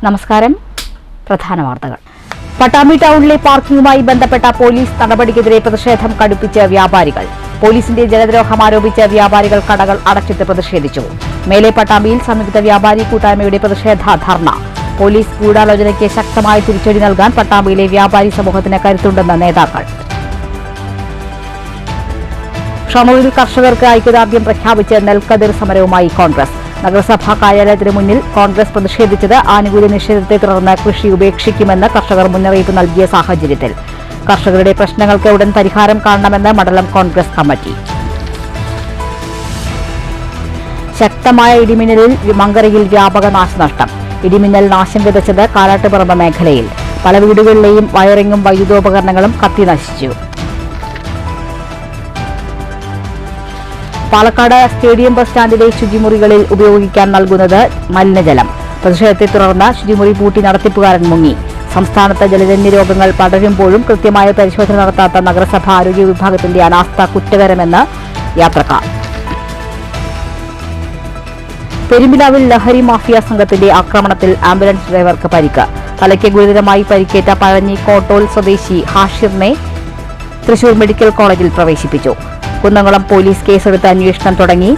നമസ്കാരം. പ്രധാന വാർത്തകൾ. പട്ടാമ്പി ടൗണിലെ പാർക്കിംഗുമായി ബന്ധപ്പെട്ട പോലീസ് നടപടിക്കെതിരെ പ്രതിഷേധം കടുപ്പിച്ച് വ്യാപാരികൾ. പോലീസിന്റെ ജനദ്രോഹം ആരോപിച്ച് വ്യാപാരികൾ കടകൾ അടച്ചിട്ട് പ്രതിഷേധിച്ചു. മേലെ പട്ടാമ്പിയിൽ സംയുക്ത വ്യാപാരി കൂട്ടായ്മയുടെ പ്രതിഷേധ ധർണ. പോലീസ് ഗൂഢാലോചനയ്ക്ക് ശക്തമായ തിരിച്ചടി നൽകാൻ പട്ടാമ്പിയിലെ വ്യാപാരി സമൂഹത്തിന് കരുത്തുണ്ടെന്ന് നേതാക്കൾ. ഷൊർണൂരിൽ കർഷകർക്ക് ഐക്യദാർഢ്യം പ്രഖ്യാപിച്ച് നെൽക്കതിർ സമരവുമായി കോൺഗ്രസ്. നഗരസഭാ കാര്യാലയത്തിന് മുന്നിൽ കോൺഗ്രസ് പ്രതിഷേധിച്ചത് ആനുകൂല്യ നിഷേധത്തെ തുടർന്ന് കൃഷി ഉപേക്ഷിക്കുമെന്ന് കർഷകർ മുന്നറിയിപ്പ് നൽകിയ സാഹചര്യത്തിൽ കർഷകരുടെ പ്രശ്നങ്ങൾക്ക് ഉടൻ പരിഹാരം കാണണമെന്ന് മണ്ഡലം കോൺഗ്രസ് കമ്മിറ്റി. ശക്തമായ ഇടിമിന്നലിൽ മങ്കരയിൽ വ്യാപക നാശനഷ്ടം. ഇടിമിന്നൽ നാശം വിതച്ചത് കാലാട്ടുപറമ്പ് മേഖലയിൽ. പല വീടുകളിലെയും വയറിംഗും വൈദ്യുതോപകരണങ്ങളും കത്തിനശിച്ചു. പാലക്കാട് സ്റ്റേഡിയം ബസ് സ്റ്റാൻഡിലെ ശുചിമുറികളിൽ ഉപയോഗിക്കാൻ നൽകുന്നത് മലിനജലം. പ്രതിഷേധത്തെ തുടർന്ന് ശുചിമുറി പൂട്ടി നടത്തിപ്പുകാരൻ മുങ്ങി. സംസ്ഥാനത്ത് ജലജന്യ രോഗങ്ങൾ പടരുമ്പോഴും കൃത്യമായ പരിശോധന നടത്താത്ത നഗരസഭ ആരോഗ്യ വിഭാഗത്തിന്റെ അനാസ്ഥ കുറ്റകരമെന്ന് യാത്രക്കാർ. പെരുമ്പിലാവിൽ ലഹരി മാഫിയ സംഘത്തിന്റെ ആക്രമണത്തിൽ ആംബുലൻസ് ഡ്രൈവർക്ക് പരിക്ക്. തലയ്ക്ക് ഗുരുതരമായി പരിക്കേറ്റ പഴഞ്ഞി കോട്ടോൽ സ്വദേശി ഹാഷിറിനെ തൃശൂർ മെഡിക്കൽ കോളേജിൽ പ്രവേശിപ്പിച്ചു. കുന്നംകുളം പോലീസ് കേസെടുത്ത് അന്വേഷണം തുടങ്ങി.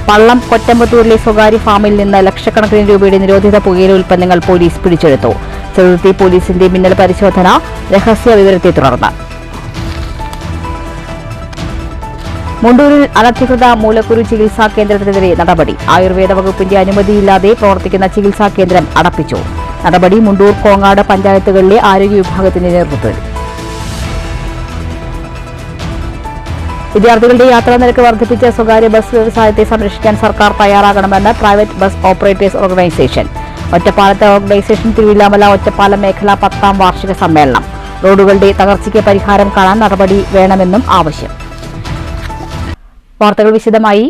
പള്ളം കൊറ്റമ്പത്തൂരിലെ സ്വകാര്യ ഫാമിൽ നിന്ന് ലക്ഷക്കണക്കിന് രൂപയുടെ നിരോധിത പുകയില ഉൽപ്പന്നങ്ങൾ പോലീസ് പിടിച്ചെടുത്തു. ചെറുതുരുത്തി പോലീസിന്റെ മിന്നൽ പരിശോധന രഹസ്യ വിവരത്തെ തുടർന്ന്. മുണ്ടൂരിൽ അനധികൃത മൂലക്കുരു ചികിത്സാ കേന്ദ്രത്തിനെതിരെ നടപടി. ആയുർവേദ വകുപ്പിന്റെ അനുമതിയില്ലാതെ പ്രവർത്തിക്കുന്ന ചികിത്സാ കേന്ദ്രം അടപ്പിച്ചു. നടപടി മുണ്ടൂർ കോങ്ങാട് പഞ്ചായത്തുകളിലെ ആരോഗ്യ വിഭാഗത്തിന്റെ നേതൃത്വത്തിൽ. വിദ്യാർത്ഥികളുടെ യാത്രാ നിരക്ക് വർദ്ധിപ്പിച്ച് സ്വകാര്യ ബസ് വ്യവസായത്തെ സംരക്ഷിക്കാൻ സർക്കാർ തയ്യാറാകണമെന്ന് പ്രൈവറ്റ് ബസ് ഓപ്പറേറ്റേഴ്സ് ഓർഗനൈസേഷൻ. ഒറ്റപ്പാലത്തെ ഓർഗനൈസേഷൻ തിരുവില്ലാമല ഒറ്റപ്പാലം മേഖല 10ാം വാർഷിക സമ്മേളനം. റോഡുകളുടെ തകർച്ചയ്ക്ക് പരിഹാരം കാണാൻ നടപടി വേണമെന്നും ആവശ്യം. വാർത്തകൾ വിശദമായി.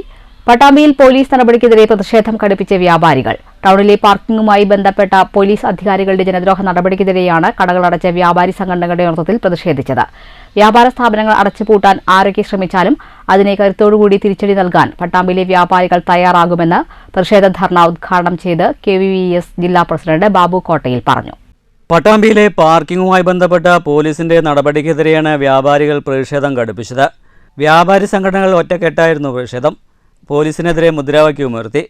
പട്ടാമ്പിയിൽ പോലീസ് നടപടിക്കെതിരെ പ്രതിഷേധം കടുപ്പിച്ച വ്യാപാരികൾ. ടൗണിലെ പാർക്കിംഗുമായി ബന്ധപ്പെട്ട പോലീസ് അധികാരികളുടെ ജനദ്രോഹ നടപടിക്കെതിരെയാണ് കടകളടച്ച വ്യാപാരി സംഘടനകളുടെ നേതൃത്വത്തിൽ പ്രതിഷേധിച്ചത്. വ്യാപാര സ്ഥാപനങ്ങൾ അടച്ചുപൂട്ടാൻ ആരൊക്കെ ശ്രമിച്ചാലും അതിനെ കരുത്തോടുകൂടി തിരിച്ചടി നൽകാൻ പട്ടാമ്പിയിലെ വ്യാപാരികൾ തയ്യാറാകുമെന്ന് പ്രതിഷേധ ധർണ ഉദ്ഘാടനം ചെയ്ത് KVVS ജില്ലാ പ്രസിഡന്റ് ബാബു കോട്ടയിൽ പറഞ്ഞു. പട്ടാമ്പിയിലെ പാർക്കിംഗുമായി ബന്ധപ്പെട്ട പോലീസിന്റെ നടപടിക്കെതിരെയാണ് വ്യാപാരികൾ പ്രതിഷേധം കടുപ്പിച്ചത്. വ്യാപാരി സംഘടനകൾ ഒറ്റക്കെട്ടായിരുന്നു പ്രതിഷേധം. പോലീസിനെതിരെ മുദ്രാവാക്യവുയർത്തി.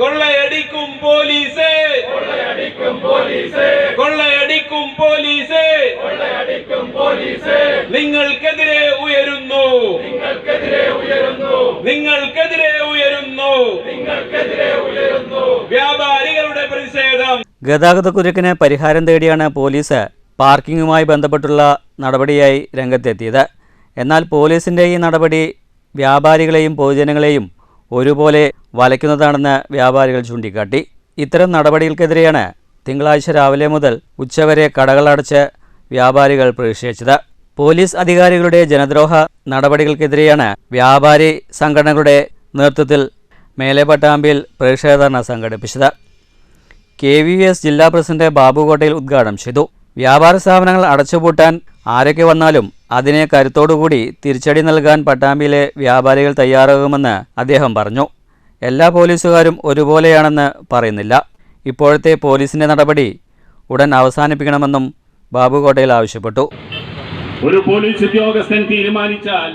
കൊള്ളയടിക്കും പോലീസേ, കൊള്ളയടിക്കും പോലീസേ, കൊള്ളയടിക്കും പോലീസേ, കൊള്ളയടിക്കും പോലീസേ, നിങ്ങൾക്കെതിരെ ഉയരുന്നു, നിങ്ങൾക്കെതിരെ ഉയരുന്നു, നിങ്ങൾക്കെതിരെ ഉയരുന്നു, നിങ്ങൾക്കെതിരെ ഉയരുന്നു വ്യാപാരികളുടെ പ്രതിഷേധം. ഗതാഗതക്കുരുക്കിന് പരിഹാരം തേടിയാണ് പോലീസ് പാർക്കിംഗുമായി ബന്ധപ്പെട്ടുള്ള നടപടിയായി രംഗത്തെത്തിയത്. എന്നാൽ പോലീസിന്റെ ഈ നടപടി വ്യാപാരികളെയും പൊതുജനങ്ങളെയും ഒരുപോലെ വലയ്ക്കുന്നതാണെന്ന് വ്യാപാരികൾ ചൂണ്ടിക്കാട്ടി. ഇത്തരം നടപടികൾക്കെതിരെയാണ് തിങ്കളാഴ്ച രാവിലെ മുതൽ ഉച്ചവരെ കടകളടച്ച് വ്യാപാരികൾ പ്രതിഷേധിച്ചത്. പോലീസ് അധികാരികളുടെ ജനദ്രോഹ നടപടികൾക്കെതിരെയാണ് വ്യാപാരി സംഘടനകളുടെ നേതൃത്വത്തിൽ മേലെ പട്ടാമ്പിയിൽ പ്രതിഷേധ സംഘടിപ്പിച്ചത്. KVVS ജില്ലാ പ്രസിഡന്റ് ബാബു കോട്ടയിൽ ഉദ്ഘാടനം ചെയ്തു. വ്യാപാര സ്ഥാപനങ്ങൾ അടച്ചുപൂട്ടാൻ ആരൊക്കെ വന്നാലും അതിനെ കരുത്തോടുകൂടി തിരിച്ചടി നൽകാൻ പട്ടാമ്പിയിലെ വ്യാപാരികൾ തയ്യാറാകുമെന്ന് അദ്ദേഹം പറഞ്ഞു. എല്ലാ പോലീസുകാരും ഒരുപോലെയാണെന്ന് പറയുന്നില്ല. ഇപ്പോഴത്തെ പോലീസിന്റെ നടപടി ഉടൻ അവസാനിപ്പിക്കണമെന്നും ബാബു കോട്ടയിൽ ആവശ്യപ്പെട്ടു. ഒരു പോലീസ് ഉദ്യോഗസ്ഥൻ തീരുമാനിച്ചാൽ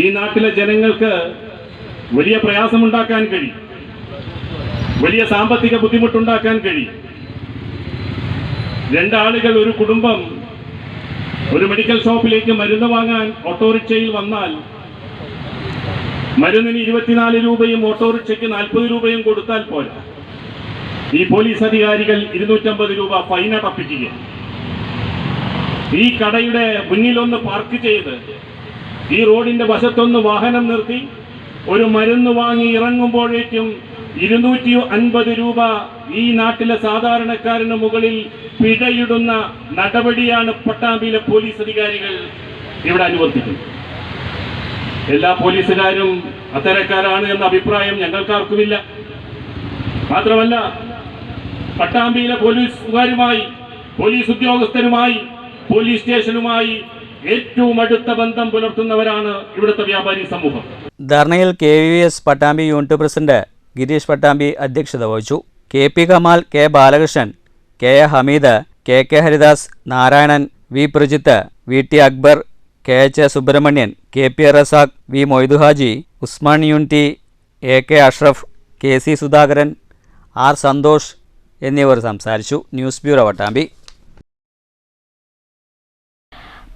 ഈ നാട്ടിലെ ജനങ്ങൾക്ക് വലിയ പ്രയാസമുണ്ടാക്കാൻ കഴിയും, വലിയ സാമ്പത്തിക ബുദ്ധിമുട്ടുണ്ടാക്കാൻ കഴിയും. രണ്ടാളുകൾ, ഒരു കുടുംബം ഒരു മെഡിക്കൽ ഷോപ്പിലേക്ക് മരുന്ന് വാങ്ങാൻ ഓട്ടോറിക്ഷയിൽ വന്നാൽ മരുന്നിന് 24 രൂപയും ഓട്ടോറിക്ഷയ്ക്ക് 40 രൂപയും കൊടുത്താൽ പോരാ. ഈ പോലീസ് അധികാരികൾ 250 രൂപ ഫൈൻ അടപ്പിക്കുക. ഈ കടയുടെ മുന്നിലൊന്ന് പാർക്ക് ചെയ്ത് ഈ റോഡിന്റെ വശത്തൊന്ന് വാഹനം നിർത്തി ഒരു മരുന്ന് വാങ്ങി ഇറങ്ങുമ്പോഴേക്കും 250 രൂപ ഈ നാട്ടിലെ സാധാരണക്കാരന് മുകളിൽ പിഴയിടുന്ന നടപടിയാണ് പട്ടാമ്പിയിലെ പോലീസ് അധികാരികൾ ഇവിടെ അനുവർത്തിക്കുന്നത്. എല്ലാ പോലീസുകാരും അത്തരക്കാരാണ് എന്ന അഭിപ്രായം ഞങ്ങൾക്കാർക്കുമില്ല. മാത്രമല്ല, പട്ടാമ്പിയിലെ പോലീസുകാരുമായി, പോലീസ് ഉദ്യോഗസ്ഥരുമായി, പോലീസ് സ്റ്റേഷനുമായി ഏറ്റവും അടുത്ത ബന്ധം പുലർത്തുന്നവരാണ് ഇവിടുത്തെ വ്യാപാരി സമൂഹം. ധർണയിൽ KVVS Pattambi unit president Gireesh Pattambi അധ്യക്ഷത വഹിച്ചു. KP Kamal, K Balakrishnan, KA Hameed, KK Haridas, Narayanan, V Prajith, VT Akbar, KH Subrahmanyan, KP Razak, V Moiduhaji, Usman unity, AK Ashraf, KC Sudhakaran, R Santhosh എന്നിവർ സംസാരിച്ചു. News bureau Pattambi.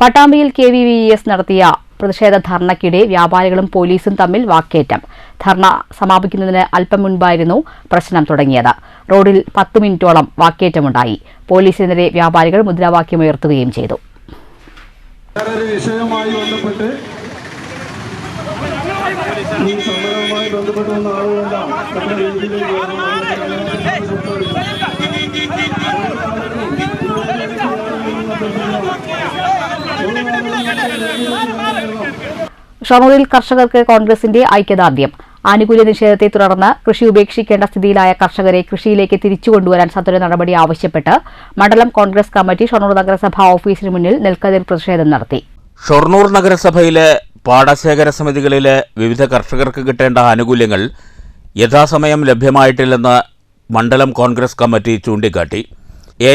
പട്ടാമ്പിയിൽ KVVES നടത്തിയ പ്രതിഷേധ ധർണയ്ക്കിടെ വ്യാപാരികളും പോലീസും തമ്മിൽ വാക്കേറ്റം. ധർണ സമാപിക്കുന്നതിന് അല്പം മുൻപായിരുന്നു പ്രശ്നം തുടങ്ങിയത്. റോഡിൽ 10 മിനിറ്റോളം വാക്കേറ്റമുണ്ടായി. പോലീസിനെതിരെ വ്യാപാരികൾ മുദ്രാവാക്യമുയർത്തുകയും ചെയ്തു. വിഷയവുമായി ബന്ധപ്പെട്ട് ഈ സമരവുമായി ബന്ധപ്പെട്ട് വന്ന ആളുകളെല്ലാം നമ്മുടെ രീതിയിലേക്ക് ഷൊർണൂരിൽ കർഷകർക്ക് കോൺഗ്രസിന്റെ ഐക്യദാർഢ്യം. ആനുകൂല്യ നിഷേധത്തെ തുടർന്ന് കൃഷി ഉപേക്ഷിക്കേണ്ട സ്ഥിതിയിലായ കർഷകരെ കൃഷിയിലേക്ക് തിരിച്ചുകൊണ്ടുവരാൻ സത്വര നടപടി ആവശ്യപ്പെട്ട് മണ്ഡലം കോൺഗ്രസ് കമ്മിറ്റി ഷൊർണൂർ നഗരസഭാ ഓഫീസിന് മുന്നിൽ നെൽക്കതിർ പ്രതിഷേധം നടത്തി. ഷൊർണൂർ നഗരസഭയിലെ പാടശേഖര സമിതികളിലെ വിവിധ കർഷകർക്ക് കിട്ടേണ്ട ആനുകൂല്യങ്ങൾ യഥാസമയം ലഭ്യമായിട്ടില്ലെന്ന് മണ്ഡലം കോൺഗ്രസ് കമ്മിറ്റി ചൂണ്ടിക്കാട്ടി.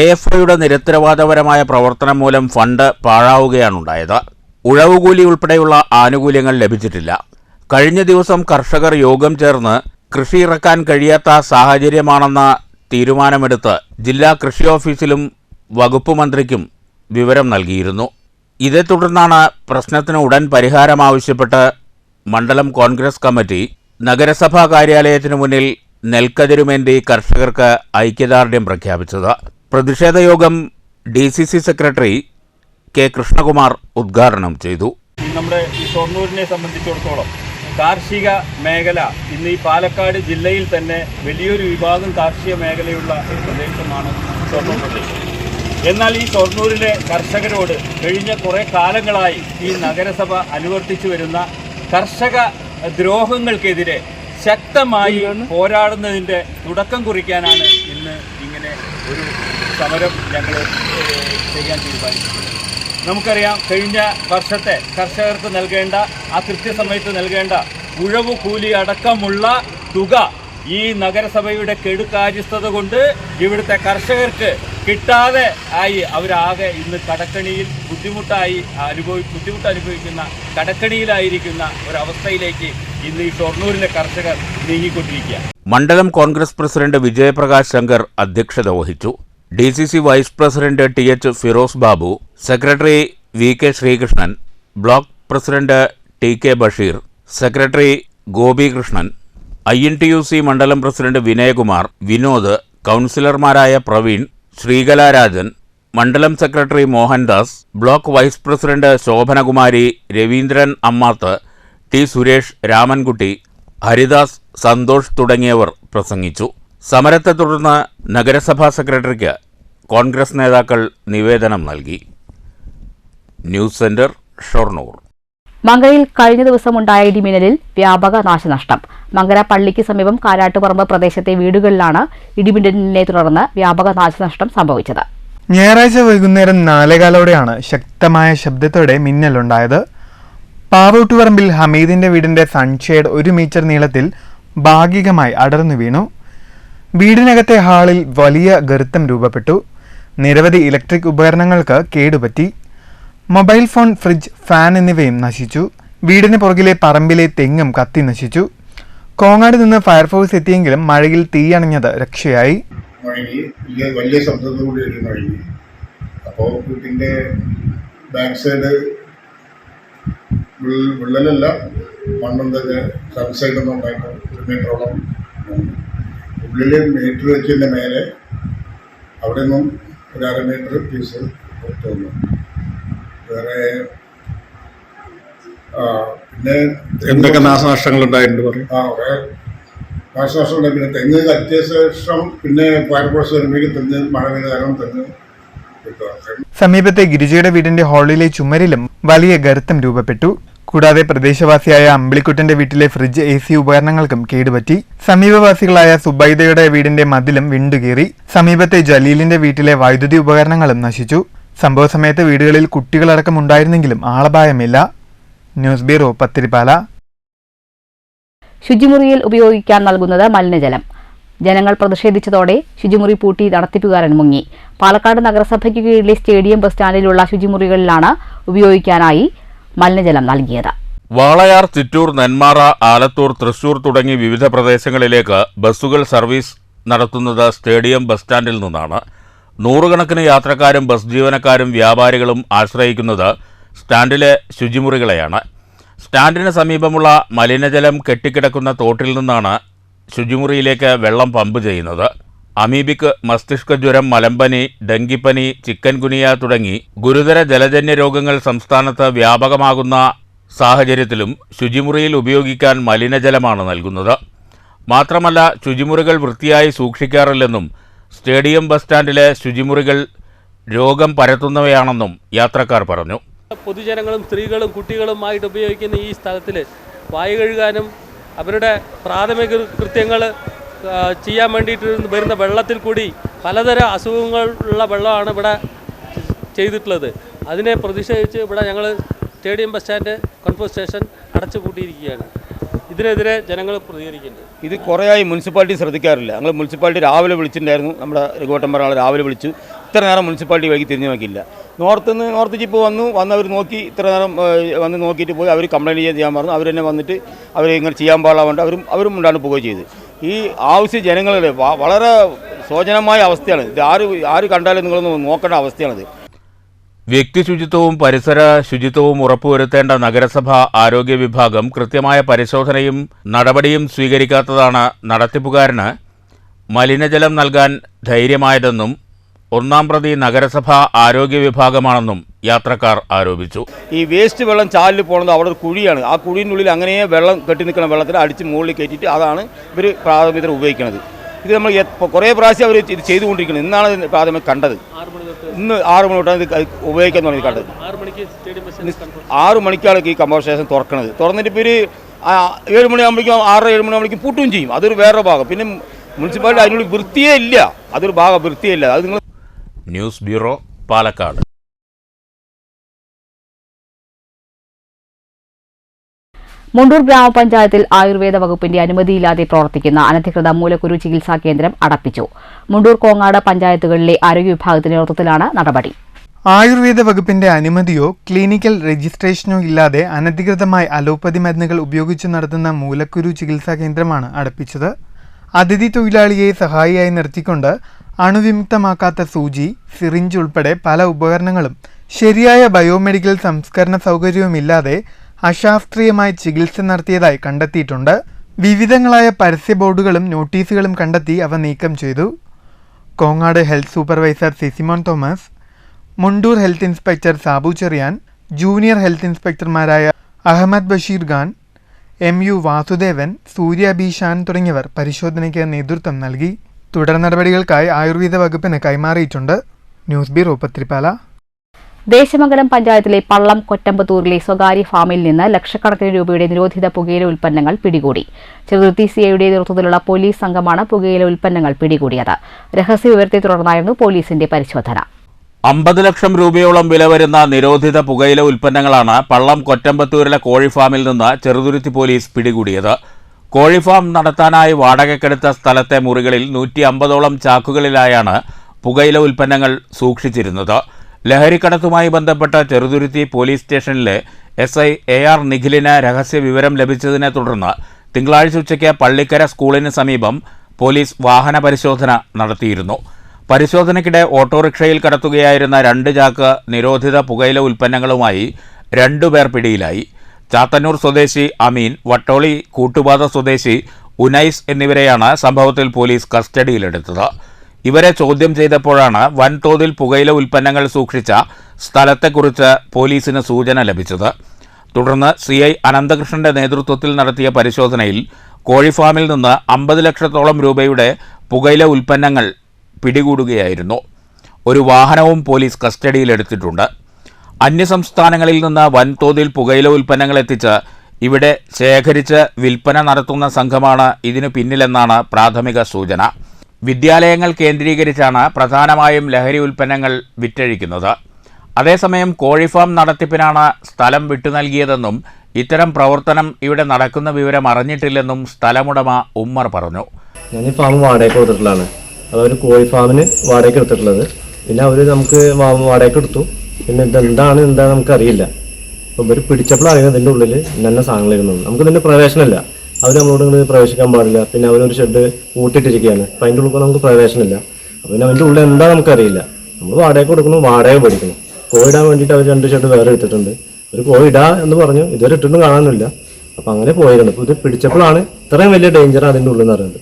AFIയുടെ നിരുത്തരവാദപരമായ പ്രവർത്തനം മൂലം ഫണ്ട് പാഴാവുകയാണുണ്ടായത്. ഉഴവുകൂലി ഉൾപ്പെടെയുള്ള ആനുകൂല്യങ്ങൾ ലഭിച്ചിട്ടില്ല. കഴിഞ്ഞ ദിവസം കർഷകർ യോഗം ചേർന്ന് കൃഷി ഇറക്കാൻ കഴിയാത്ത സാഹചര്യമാണെന്ന തീരുമാനമെടുത്ത് ജില്ലാ കൃഷി ഓഫീസിലും വകുപ്പ് മന്ത്രിക്കും വിവരം നൽകിയിരുന്നു. ഇതേ തുടർന്നാണ് പ്രശ്നത്തിന് ഉടൻ പരിഹാരമാവശ്യപ്പെട്ട് മണ്ഡലം കോൺഗ്രസ് കമ്മിറ്റി നഗരസഭാ കാര്യാലയത്തിനു മുന്നിൽ നെൽക്കതിരുമേന്തി കർഷകർക്ക് ഐക്യദാർഢ്യം പ്രഖ്യാപിച്ചത്. പ്രതിഷേധ യോഗം DCC സെക്രട്ടറി K കൃഷ്ണകുമാർ ഉദ്ഘാടനം ചെയ്തു. നമ്മുടെ ഈ ഷൊർണൂരിനെ സംബന്ധിച്ചിടത്തോളം കാർഷിക മേഖല ഇന്ന് ഈ പാലക്കാട് ജില്ലയിൽ തന്നെ വലിയൊരു വിഭാഗം കാർഷിക മേഖലയുള്ള ഒരു പ്രദേശമാണ് ഷൊർണൂർ പ്രദേശം. എന്നാൽ ഈ ഷൊർണൂരിലെ കർഷകരോട് കഴിഞ്ഞ കുറേ കാലങ്ങളായി ഈ നഗരസഭ അനുവർത്തിച്ചു വരുന്ന കർഷക ദ്രോഹങ്ങൾക്കെതിരെ ശക്തമായി പോരാടുന്നതിൻ്റെ തുടക്കം കുറിക്കാനാണ് ഇന്ന് ഇങ്ങനെ ഒരു സമരം ഞങ്ങൾ ചെയ്യാൻ തീരുമാനിച്ചത്. നമുക്കറിയാം, കഴിഞ്ഞ വർഷത്തെ കർഷകർക്ക് നൽകേണ്ട ആ കൃത്യസമയത്ത് നൽകേണ്ട ഉഴവു കൂലി അടക്കമുള്ള തുക ഈ നഗരസഭയുടെ കെടുകാര്യസ്ഥത കൊണ്ട് ഇവിടുത്തെ കർഷകർക്ക് കിട്ടാതെ ആയി അവരാകെ ഇന്ന് കടക്കണിയിൽ ബുദ്ധിമുട്ട് അനുഭവിക്കുന്ന കടക്കണിയിലായിരിക്കുന്ന ഒരവസ്ഥയിലേക്ക് ഇന്ന് ഈ ഷൊർണൂരിലെ കർഷകർ നീങ്ങിക്കൊണ്ടിരിക്കുക. മണ്ഡലം കോൺഗ്രസ് പ്രസിഡന്റ് വിജയപ്രകാശ് ശങ്കർ അധ്യക്ഷത വഹിച്ചു. DCC vice president TH Firoz Babu, secretary VK Sreekrishnan, block president TK Basheer, secretary Gopikrishnan, INTUC മണ്ഡലം പ്രസിഡന്റ് വിനയകുമാർ, വിനോദ്, കൗൺസിലർമാരായ പ്രവീൺ, ശ്രീകലാരാജൻ, മണ്ഡലം secretary Mohandas, block vice president Sobhanakumari, Raveendran Ammath, T Suresh, Ramankutty, Haridas, Santhosh തുടങ്ങിയവർ പ്രസംഗിച്ചു. സമരത്തെ തുടർന്ന് നഗരസഭാ സെക്രട്ടറിക്ക് കോൺഗ്രസ് നേതാക്കൾ നിവേദനം നൽകി. News centre, Shoranur. മങ്കരയിൽ കഴിഞ്ഞ ദിവസമുണ്ടായ ഇടിമിന്നലിൽ വ്യാപക നാശനഷ്ടം. മങ്കര പള്ളിക്ക് സമീപം കാരാട്ടുപറമ്പ് പ്രദേശത്തെ വീടുകളിലാണ് ഇടിമിന്നലിനെ തുടർന്ന് വ്യാപക നാശനഷ്ടം സംഭവിച്ചത്. ഞായറാഴ്ച വൈകുന്നേരം 4:15 ശക്തമായ ശബ്ദത്തോടെ മിന്നലുണ്ടായത്. പാവൂട്ടുപറമ്പിൽ ഹമീദിന്റെ വീടിന്റെ സൺഷെയ്ഡ് 1 മീറ്റർ നീളത്തിൽ ഭാഗികമായി അടർന്നു വീണു. വീടിനകത്തെ ഹാളിൽ വലിയ ഗർത്തം രൂപപ്പെട്ടു. നിരവധി ഇലക്ട്രിക് ഉപകരണങ്ങൾക്ക് കേടുപറ്റി. മൊബൈൽ ഫോൺ, ഫ്രിഡ്ജ്, ഫാൻ എന്നിവയും നശിച്ചു. വീടിന് പുറകിലെ പറമ്പിലെ തെങ്ങും കത്തി നശിച്ചു. കോങ്ങാട് നിന്ന് ഫയർഫോഴ്സ് എത്തിയെങ്കിലും മഴയിൽ തീയണഞ്ഞത് രക്ഷയായി. വലിയ ശബ്ദത്തോടെ മഴങ്ങി. അപ്പോൾ വീട്ടിൻ്റെ ബാക്ക് സൈഡ് വിള്ളലല്ല, മണ്ണുണ്ടൊക്കെ ഫ്രണ്ട് സൈഡൊന്നും ഉണ്ടായിട്ട് 1 മീറ്ററോളം. ഉള്ളിൽ മീറ്റർ വെച്ചതിൻ്റെ മേലെ അവിടെ നിന്നും 1/2 മീറ്റർ പീസ് തോന്നു. വേറെ പിന്നെ എന്തൊക്കെ നാശനഷ്ടങ്ങൾ ഉണ്ടായിട്ടുണ്ട് പറയും. കുറേ നാശനഷ്ടമുണ്ടായി. പിന്നെ തെങ്ങ് കത്തിയ ശേഷം പിന്നെ ഫയർഫോഴ്സ് വരുമ്പോഴേക്കും തെങ്ങ് മഴ പെയ്ത കാരണം തെങ്ങ് കിട്ടുക. സമീപത്തെ ഗിരിജയുടെ വീടിന്റെ ഹാളിലെ ചുമരിലും വലിയ ഗർത്തം രൂപപ്പെട്ടു. കൂടാതെ പ്രദേശവാസിയായ അമ്പിളിക്കുട്ടന്റെ വീട്ടിലെ ഫ്രിഡ്ജ്, AC ഉപകരണങ്ങൾക്കും കേടുപറ്റി. സമീപവാസികളായ സുബൈദയുടെ വീടിന്റെ മതിലും വിണ്ടുകീറി. സമീപത്തെ ജലീലിന്റെ വീട്ടിലെ വൈദ്യുതി ഉപകരണങ്ങളും നശിച്ചു. സംഭവ സമയത്ത് വീടുകളിൽ കുട്ടികളടക്കം ഉണ്ടായിരുന്നെങ്കിലും ആളപായമില്ല. News bureau, Pathirippala. ശുചിമുറിയിൽ ഉപയോഗിക്കാൻ നൽകുന്നത് മലിനജലം. ജനങ്ങൾ പ്രതിഷേധിച്ചതോടെ ശുചിമുറി പൂട്ടി നടത്തിപ്പുകാരൻ മുങ്ങി. പാലക്കാട് നഗരസഭയ്ക്ക് കീഴിലെ സ്റ്റേഡിയം ബസ് സ്റ്റാൻഡിലുള്ള ശുചിമുറികളിലാണ് ഉപയോഗിക്കാനായി മലിനജലം നൽകിയത്. വാളയാർ, ചിറ്റൂർ, നെന്മാറ, ആലത്തൂർ, തൃശൂർ തുടങ്ങി വിവിധ പ്രദേശങ്ങളിലേക്ക് ബസ്സുകൾ സർവീസ് നടത്തുന്നത് സ്റ്റേഡിയം ബസ് സ്റ്റാൻഡിൽ നിന്നാണ്. നൂറുകണക്കിന് യാത്രക്കാരും ബസ് ജീവനക്കാരും വ്യാപാരികളും ആശ്രയിക്കുന്നത് സ്റ്റാൻഡിലെ ശുചിമുറികളെയാണ്. സ്റ്റാൻഡിന് സമീപമുള്ള മലിനജലം കെട്ടിക്കിടക്കുന്ന തോട്ടിൽ നിന്നാണ് ശുചിമുറിയിലേക്ക് വെള്ളം പമ്പ് ചെയ്യുന്നത്. അമീബിക്, മസ്തിഷ്ക ജ്വരം, മലമ്പനി, ഡെങ്കിപ്പനി, ചിക്കൻ ഗുനിയ തുടങ്ങി ഗുരുതര ജലജന്യ രോഗങ്ങൾ സംസ്ഥാനത്ത് വ്യാപകമാകുന്ന സാഹചര്യത്തിലും ശുചിമുറിയിൽ ഉപയോഗിക്കാൻ മലിനജലമാണ് നൽകുന്നത്. മാത്രമല്ല, ശുചിമുറികൾ വൃത്തിയായി സൂക്ഷിക്കാറില്ലെന്നും സ്റ്റേഡിയം ബസ് സ്റ്റാൻഡിലെ ശുചിമുറികൾ രോഗം പരത്തുന്നവയാണെന്നും യാത്രക്കാർ പറഞ്ഞു. പൊതുജനങ്ങളും സ്ത്രീകളും കുട്ടികളുമായിട്ട് ഉപയോഗിക്കുന്ന ഈ സ്ഥലത്തിൽ വായു കഴുകാനും അവരുടെ പ്രാഥമിക കൃത്യങ്ങൾ ചെയ്യാൻ വേണ്ടിയിട്ട് വരുന്ന വെള്ളത്തിൽ കൂടി പലതരം അസുഖങ്ങളുള്ള വെള്ളമാണ് ഇവിടെ ചെയ്തിട്ടുള്ളത്. അതിനെ പ്രതിഷേധിച്ച് ഇവിടെ ഞങ്ങൾ stadium bus stand confuse station അടച്ചു പൂട്ടിയിരിക്കുകയാണ്. ഇതിനെതിരെ ജനങ്ങൾ പ്രതികരിക്കുന്നുണ്ട്. ഇത് കുറേയായി മുനിസിപ്പാലിറ്റി ശ്രദ്ധിക്കാറില്ല. ഞങ്ങൾ മുനിസിപ്പാലിറ്റി രാവിലെ വിളിച്ചിട്ടുണ്ടായിരുന്നു. നമ്മുടെ രഘുവട്ടം പറഞ്ഞ രാവിലെ വിളിച്ചു. ഇത്ര നേരം മുനിസിപ്പാലിറ്റി വഴിക്ക് തിരിഞ്ഞു നോക്കിയില്ല. നോർത്ത് ജീപ്പ് വന്നവർ നോക്കി ഇത്ര നേരം വന്ന് നോക്കിയിട്ട് പോയി. അവർ കംപ്ലയിൻറ്റ് ചെയ്യാൻ പറഞ്ഞു. അവർ തന്നെ വന്നിട്ട് അവർ ഇങ്ങനെ ചെയ്യാൻ പാടില്ല അവരും ഉണ്ടാണ്ട് പോവുകയും ചെയ്തു. ഈ ആവശ്യം ജനങ്ങളുടെ വളരെ ശോചനമായ അവസ്ഥയാണ്. ഇത് ആര് കണ്ടാലും നിങ്ങളൊന്ന് നോക്കേണ്ട അവസ്ഥയാണിത്. വ്യക്തി ശുചിത്വവും പരിസര ശുചിത്വവും ഉറപ്പുവരുത്തേണ്ട നഗരസഭാ ആരോഗ്യ വിഭാഗം കൃത്യമായ പരിശോധനയും നടപടിയും സ്വീകരിക്കാത്തതാണ് നടത്തിപ്പുകാരന് മലിനജലം നൽകാൻ ധൈര്യമായതെന്നും ഒന്നാം പ്രതി നഗരസഭാ ആരോഗ്യ വിഭാഗമാണെന്നും യാത്രക്കാർ ആരോപിച്ചു. ഈ വേസ്റ്റ് വെള്ളം ചാലിൽ പോകുന്നത് അവിടെ ഒരു കുഴിയാണ്. ആ കുഴിയിനുള്ളിൽ അങ്ങനെ വെള്ളം കെട്ടി നിൽക്കുന്ന വെള്ളത്തിൽ അടിച്ച് മുകളിൽ കയറ്റിയിട്ട് അതാണ് ഇവർ പ്രാഥമികത ഉപയോഗിക്കുന്നത്. ഇത് നമ്മൾ കുറേ പ്രാവശ്യം അവർ ഇത് ചെയ്തുകൊണ്ടിരിക്കുന്നത്. ഇന്നാണ് പ്രാഥമിക കണ്ടത്. ഇന്ന് 6 മണി തൊട്ടാണ് ഇത് ഉപയോഗിക്കാൻ തുടങ്ങി കണ്ടത്. 6 മണിക്കാണ് ഈ കമ്പോസ്റ്റ് സ്റ്റേഷൻ തുറക്കുന്നത്. തുറന്നിട്ട് ഇപ്പോൾ ഒരു 7 മണിയാകുമ്പോഴേക്കും 6-7 മണിയാകുമ്പോഴേക്കും പൂട്ടുകയും ചെയ്യും. അതൊരു വേറെ ഭാഗം. പിന്നെ മുനിസിപ്പാലിറ്റി അതിനുള്ളിൽ വൃത്തിയേ ഇല്ല. അതൊരു ഭാഗം വൃത്തിയല്ല. അത് നിങ്ങൾ ന്യൂസ് ബ്യൂറോ, പാലക്കാട്. മുണ്ടൂർ ഗ്രാമപഞ്ചായത്തിൽ ആയുർവേദ വകുപ്പിന്റെ അനുമതിയില്ലാതെ പ്രവർത്തിക്കുന്ന അനധികൃത മൂലക്കുരു ചികിത്സാ കേന്ദ്രം അടപ്പിച്ചു. മുണ്ടൂർ, കോങ്ങാട് പഞ്ചായത്തുകളിലെ ആരോഗ്യ വിഭാഗത്തിന്റെ നേതൃത്വത്തിലാണ് നടപടി. ആയുർവേദ വകുപ്പിന്റെ അനുമതിയോ ക്ലിനിക്കൽ രജിസ്ട്രേഷനോ ഇല്ലാതെ അനധികൃതമായി അലോപ്പതി മരുന്നുകൾ ഉപയോഗിച്ച് നടത്തുന്ന മൂലക്കുരു ചികിത്സാ കേന്ദ്രമാണ് അടപ്പിച്ചത്. അതിഥി തൊഴിലാളിയെ സഹായിയായി നിർത്തിക്കൊണ്ട് അണുവിമുക്തമാക്കാത്ത സൂചി, സിറിഞ്ച് ഉൾപ്പെടെ പല ഉപകരണങ്ങളും ശരിയായ ബയോമെഡിക്കൽ സംസ്കരണ സൗകര്യവുമില്ലാതെ അശാസ്ത്രീയമായി ചികിത്സ നടത്തിയതായി കണ്ടെത്തിയിട്ടുണ്ട്. വിവിധങ്ങളായ പരസ്യ ബോർഡുകളും നോട്ടീസുകളും കണ്ടെത്തി അവ നീക്കം ചെയ്തു. Kongad health supervisor Sisimon Thomas, Mundur health inspector Sabu Cherian, junior health ഇൻസ്പെക്ടർമാരായ അഹമ്മദ് ബഷീർ ഖാൻ, MU വാസുദേവൻ, സൂര്യ ബി ഷാൻ തുടങ്ങിയവർ പരിശോധനയ്ക്ക് നേതൃത്വം നൽകി. തുടർ നടപടികൾക്കായി ആയുർവേദ വകുപ്പിന് കൈമാറിയിട്ടുണ്ട്. News bureau, Pathirippala. ദേശമംഗലം പഞ്ചായത്തിലെ പള്ളം കൊറ്റമ്പത്തൂരിലെ സ്വകാര്യ ഫാമിൽ നിന്ന് ലക്ഷക്കണക്കിന് രൂപയുടെ നിരോധിത പുകയില ഉൽപ്പന്നങ്ങൾ പിടികൂടി. ചെറുതുരുത്തി CIയുടെ നേതൃത്വത്തിലുള്ള പോലീസ് സംഘമാണ് പുകയില ഉൽപ്പന്നങ്ങൾ പിടികൂടിയത്. രഹസ്യവിവരത്തെ തുടർന്നായിരുന്നു പോലീസിന്റെ പരിശോധന. 50 ലക്ഷം രൂപയോളം വില വരുന്ന നിരോധിത പുകയില ഉൽപ്പന്നങ്ങളാണ് പള്ളം കൊറ്റമ്പത്തൂരിലെ കോഴിഫാമിൽ നിന്ന് ചെറുതുരുത്തി പോലീസ് പിടികൂടിയത്. കോഴിഫാം നടത്താനായി വാടകയ്ക്കെടുത്ത സ്ഥലത്തെ മുറികളിൽ 150ഓളം ചാക്കുകളിലായാണ് പുകയില ഉൽപ്പന്നങ്ങൾ സൂക്ഷിച്ചിരുന്നത്. ലഹരിക്കടത്തുമായി ബന്ധപ്പെട്ട ചെറുതുരുത്തി പോലീസ് സ്റ്റേഷനിലെ SI AR നിഖിലിന് രഹസ്യ വിവരം ലഭിച്ചതിനെ തുടർന്ന് തിങ്കളാഴ്ച ഉച്ചയ്ക്ക് പള്ളിക്കര സ്കൂളിന് സമീപം പോലീസ് വാഹന പരിശോധന നടത്തിയിരുന്നു. പരിശോധനയ്ക്കിടെ ഓട്ടോറിക്ഷയിൽ കടത്തുകയായിരുന്ന 2 ചാക്ക് നിരോധിത പുകയില ഉൽപ്പന്നങ്ങളുമായി 2 പേർ പിടിയിലായി. ചാത്തന്നൂർ സ്വദേശി അമീൻ, വട്ടോളി കൂട്ടുപാത സ്വദേശി ഉനൈസ് എന്നിവരെയാണ് സംഭവത്തിൽ പോലീസ് കസ്റ്റഡിയിലെടുത്തത്. ഇവരെ ചോദ്യം ചെയ്തപ്പോഴാണ് വൻതോതിൽ പുകയില ഉൽപ്പന്നങ്ങൾ സൂക്ഷിച്ച സ്ഥലത്തെക്കുറിച്ച് പോലീസിന് സൂചന ലഭിച്ചത്. തുടർന്ന് CI അനന്തകൃഷ്ണന്റെ നേതൃത്വത്തിൽ നടത്തിയ പരിശോധനയിൽ കോഴിഫാമിൽ നിന്ന് 50 ലക്ഷത്തോളം രൂപയുടെ പുകയില ഉൽപ്പന്നങ്ങൾ പിടികൂടുകയായിരുന്നു. ഒരു വാഹനവും പോലീസ് കസ്റ്റഡിയിലെടുത്തിട്ടുണ്ട്. അന്യസംസ്ഥാനങ്ങളിൽ നിന്ന് വൻതോതിൽ പുകയില ഉൽപ്പന്നങ്ങൾ എത്തിച്ച് ഇവിടെ ശേഖരിച്ച് വിൽപ്പന നടത്തുന്ന സംഘമാണ് ഇതിനു പിന്നിലെന്നാണ് പ്രാഥമിക സൂചന. വിദ്യാലയങ്ങൾ കേന്ദ്രീകരിച്ചാണ് പ്രധാനമായും ലഹരി ഉൽപ്പന്നങ്ങൾ വിറ്റഴിക്കുന്നത്. അതേസമയം കോഴിഫാം നടത്തിപ്പിനാണ് സ്ഥലം വിട്ടു നൽകിയതെന്നും ഇത്തരം പ്രവർത്തനം ഇവിടെ നടക്കുന്ന വിവരം അറിഞ്ഞിട്ടില്ലെന്നും സ്ഥലമുടമ ഉമ്മർ പറഞ്ഞു. ഞാൻ ഈ ഫാം വാടകയ്ക്ക് കൊടുത്തിട്ടുള്ളതാണ്. അതൊരു കോഴി ഫാമിന് വാടകയ്ക്ക് എടുത്തിട്ടുള്ളത്. പിന്നെ അവർ നമുക്ക് വാടകയ്ക്ക് എടുത്തു. പിന്നെ എന്താ നമുക്കറിയില്ല. അപ്പോൾ ഇവർ പിടിച്ചപ്പോൾ അറിയുന്നത് ഇതിൻ്റെ ഉള്ളിൽ ഇന്ന സാധനങ്ങളിരുന്നു. നമുക്ക് ഇതിൻ്റെ പ്രവേശനമില്ല. അവർ നമ്മളോട് ഇങ്ങനെ പ്രവേശിക്കാൻ പാടില്ല. പിന്നെ അവരൊരു ഷെഡ് കൂട്ടിയിട്ടിരിക്കുകയാണ്. അപ്പം അതിൻ്റെ ഉള്ളിൽ നമുക്ക് പ്രവേശനമില്ല. അപ്പോൾ പിന്നെ അതിൻ്റെ ഉള്ളിൽ എന്താ നമുക്കറിയില്ല. നമ്മൾ വാടകയ്ക്ക് കൊടുക്കുന്നു, വാടക പഠിക്കണം. കോഴിടാൻ വേണ്ടിയിട്ട് അവർ 2 ഷെഡ് വേറെ എടുത്തിട്ടുണ്ട്. ഒരു കോഴിടാ എന്ന് പറഞ്ഞു, ഇതുവരെ ഇട്ടൊന്നും കാണാനില്ല. അപ്പം അങ്ങനെ പോയിരുന്നു. അപ്പോൾ ഇത് പിടിച്ചപ്പോഴാണ് ഇത്രയും വലിയ ഡേഞ്ചർ അതിൻ്റെ ഉള്ളിൽ നിന്ന് അറിയുന്നത്.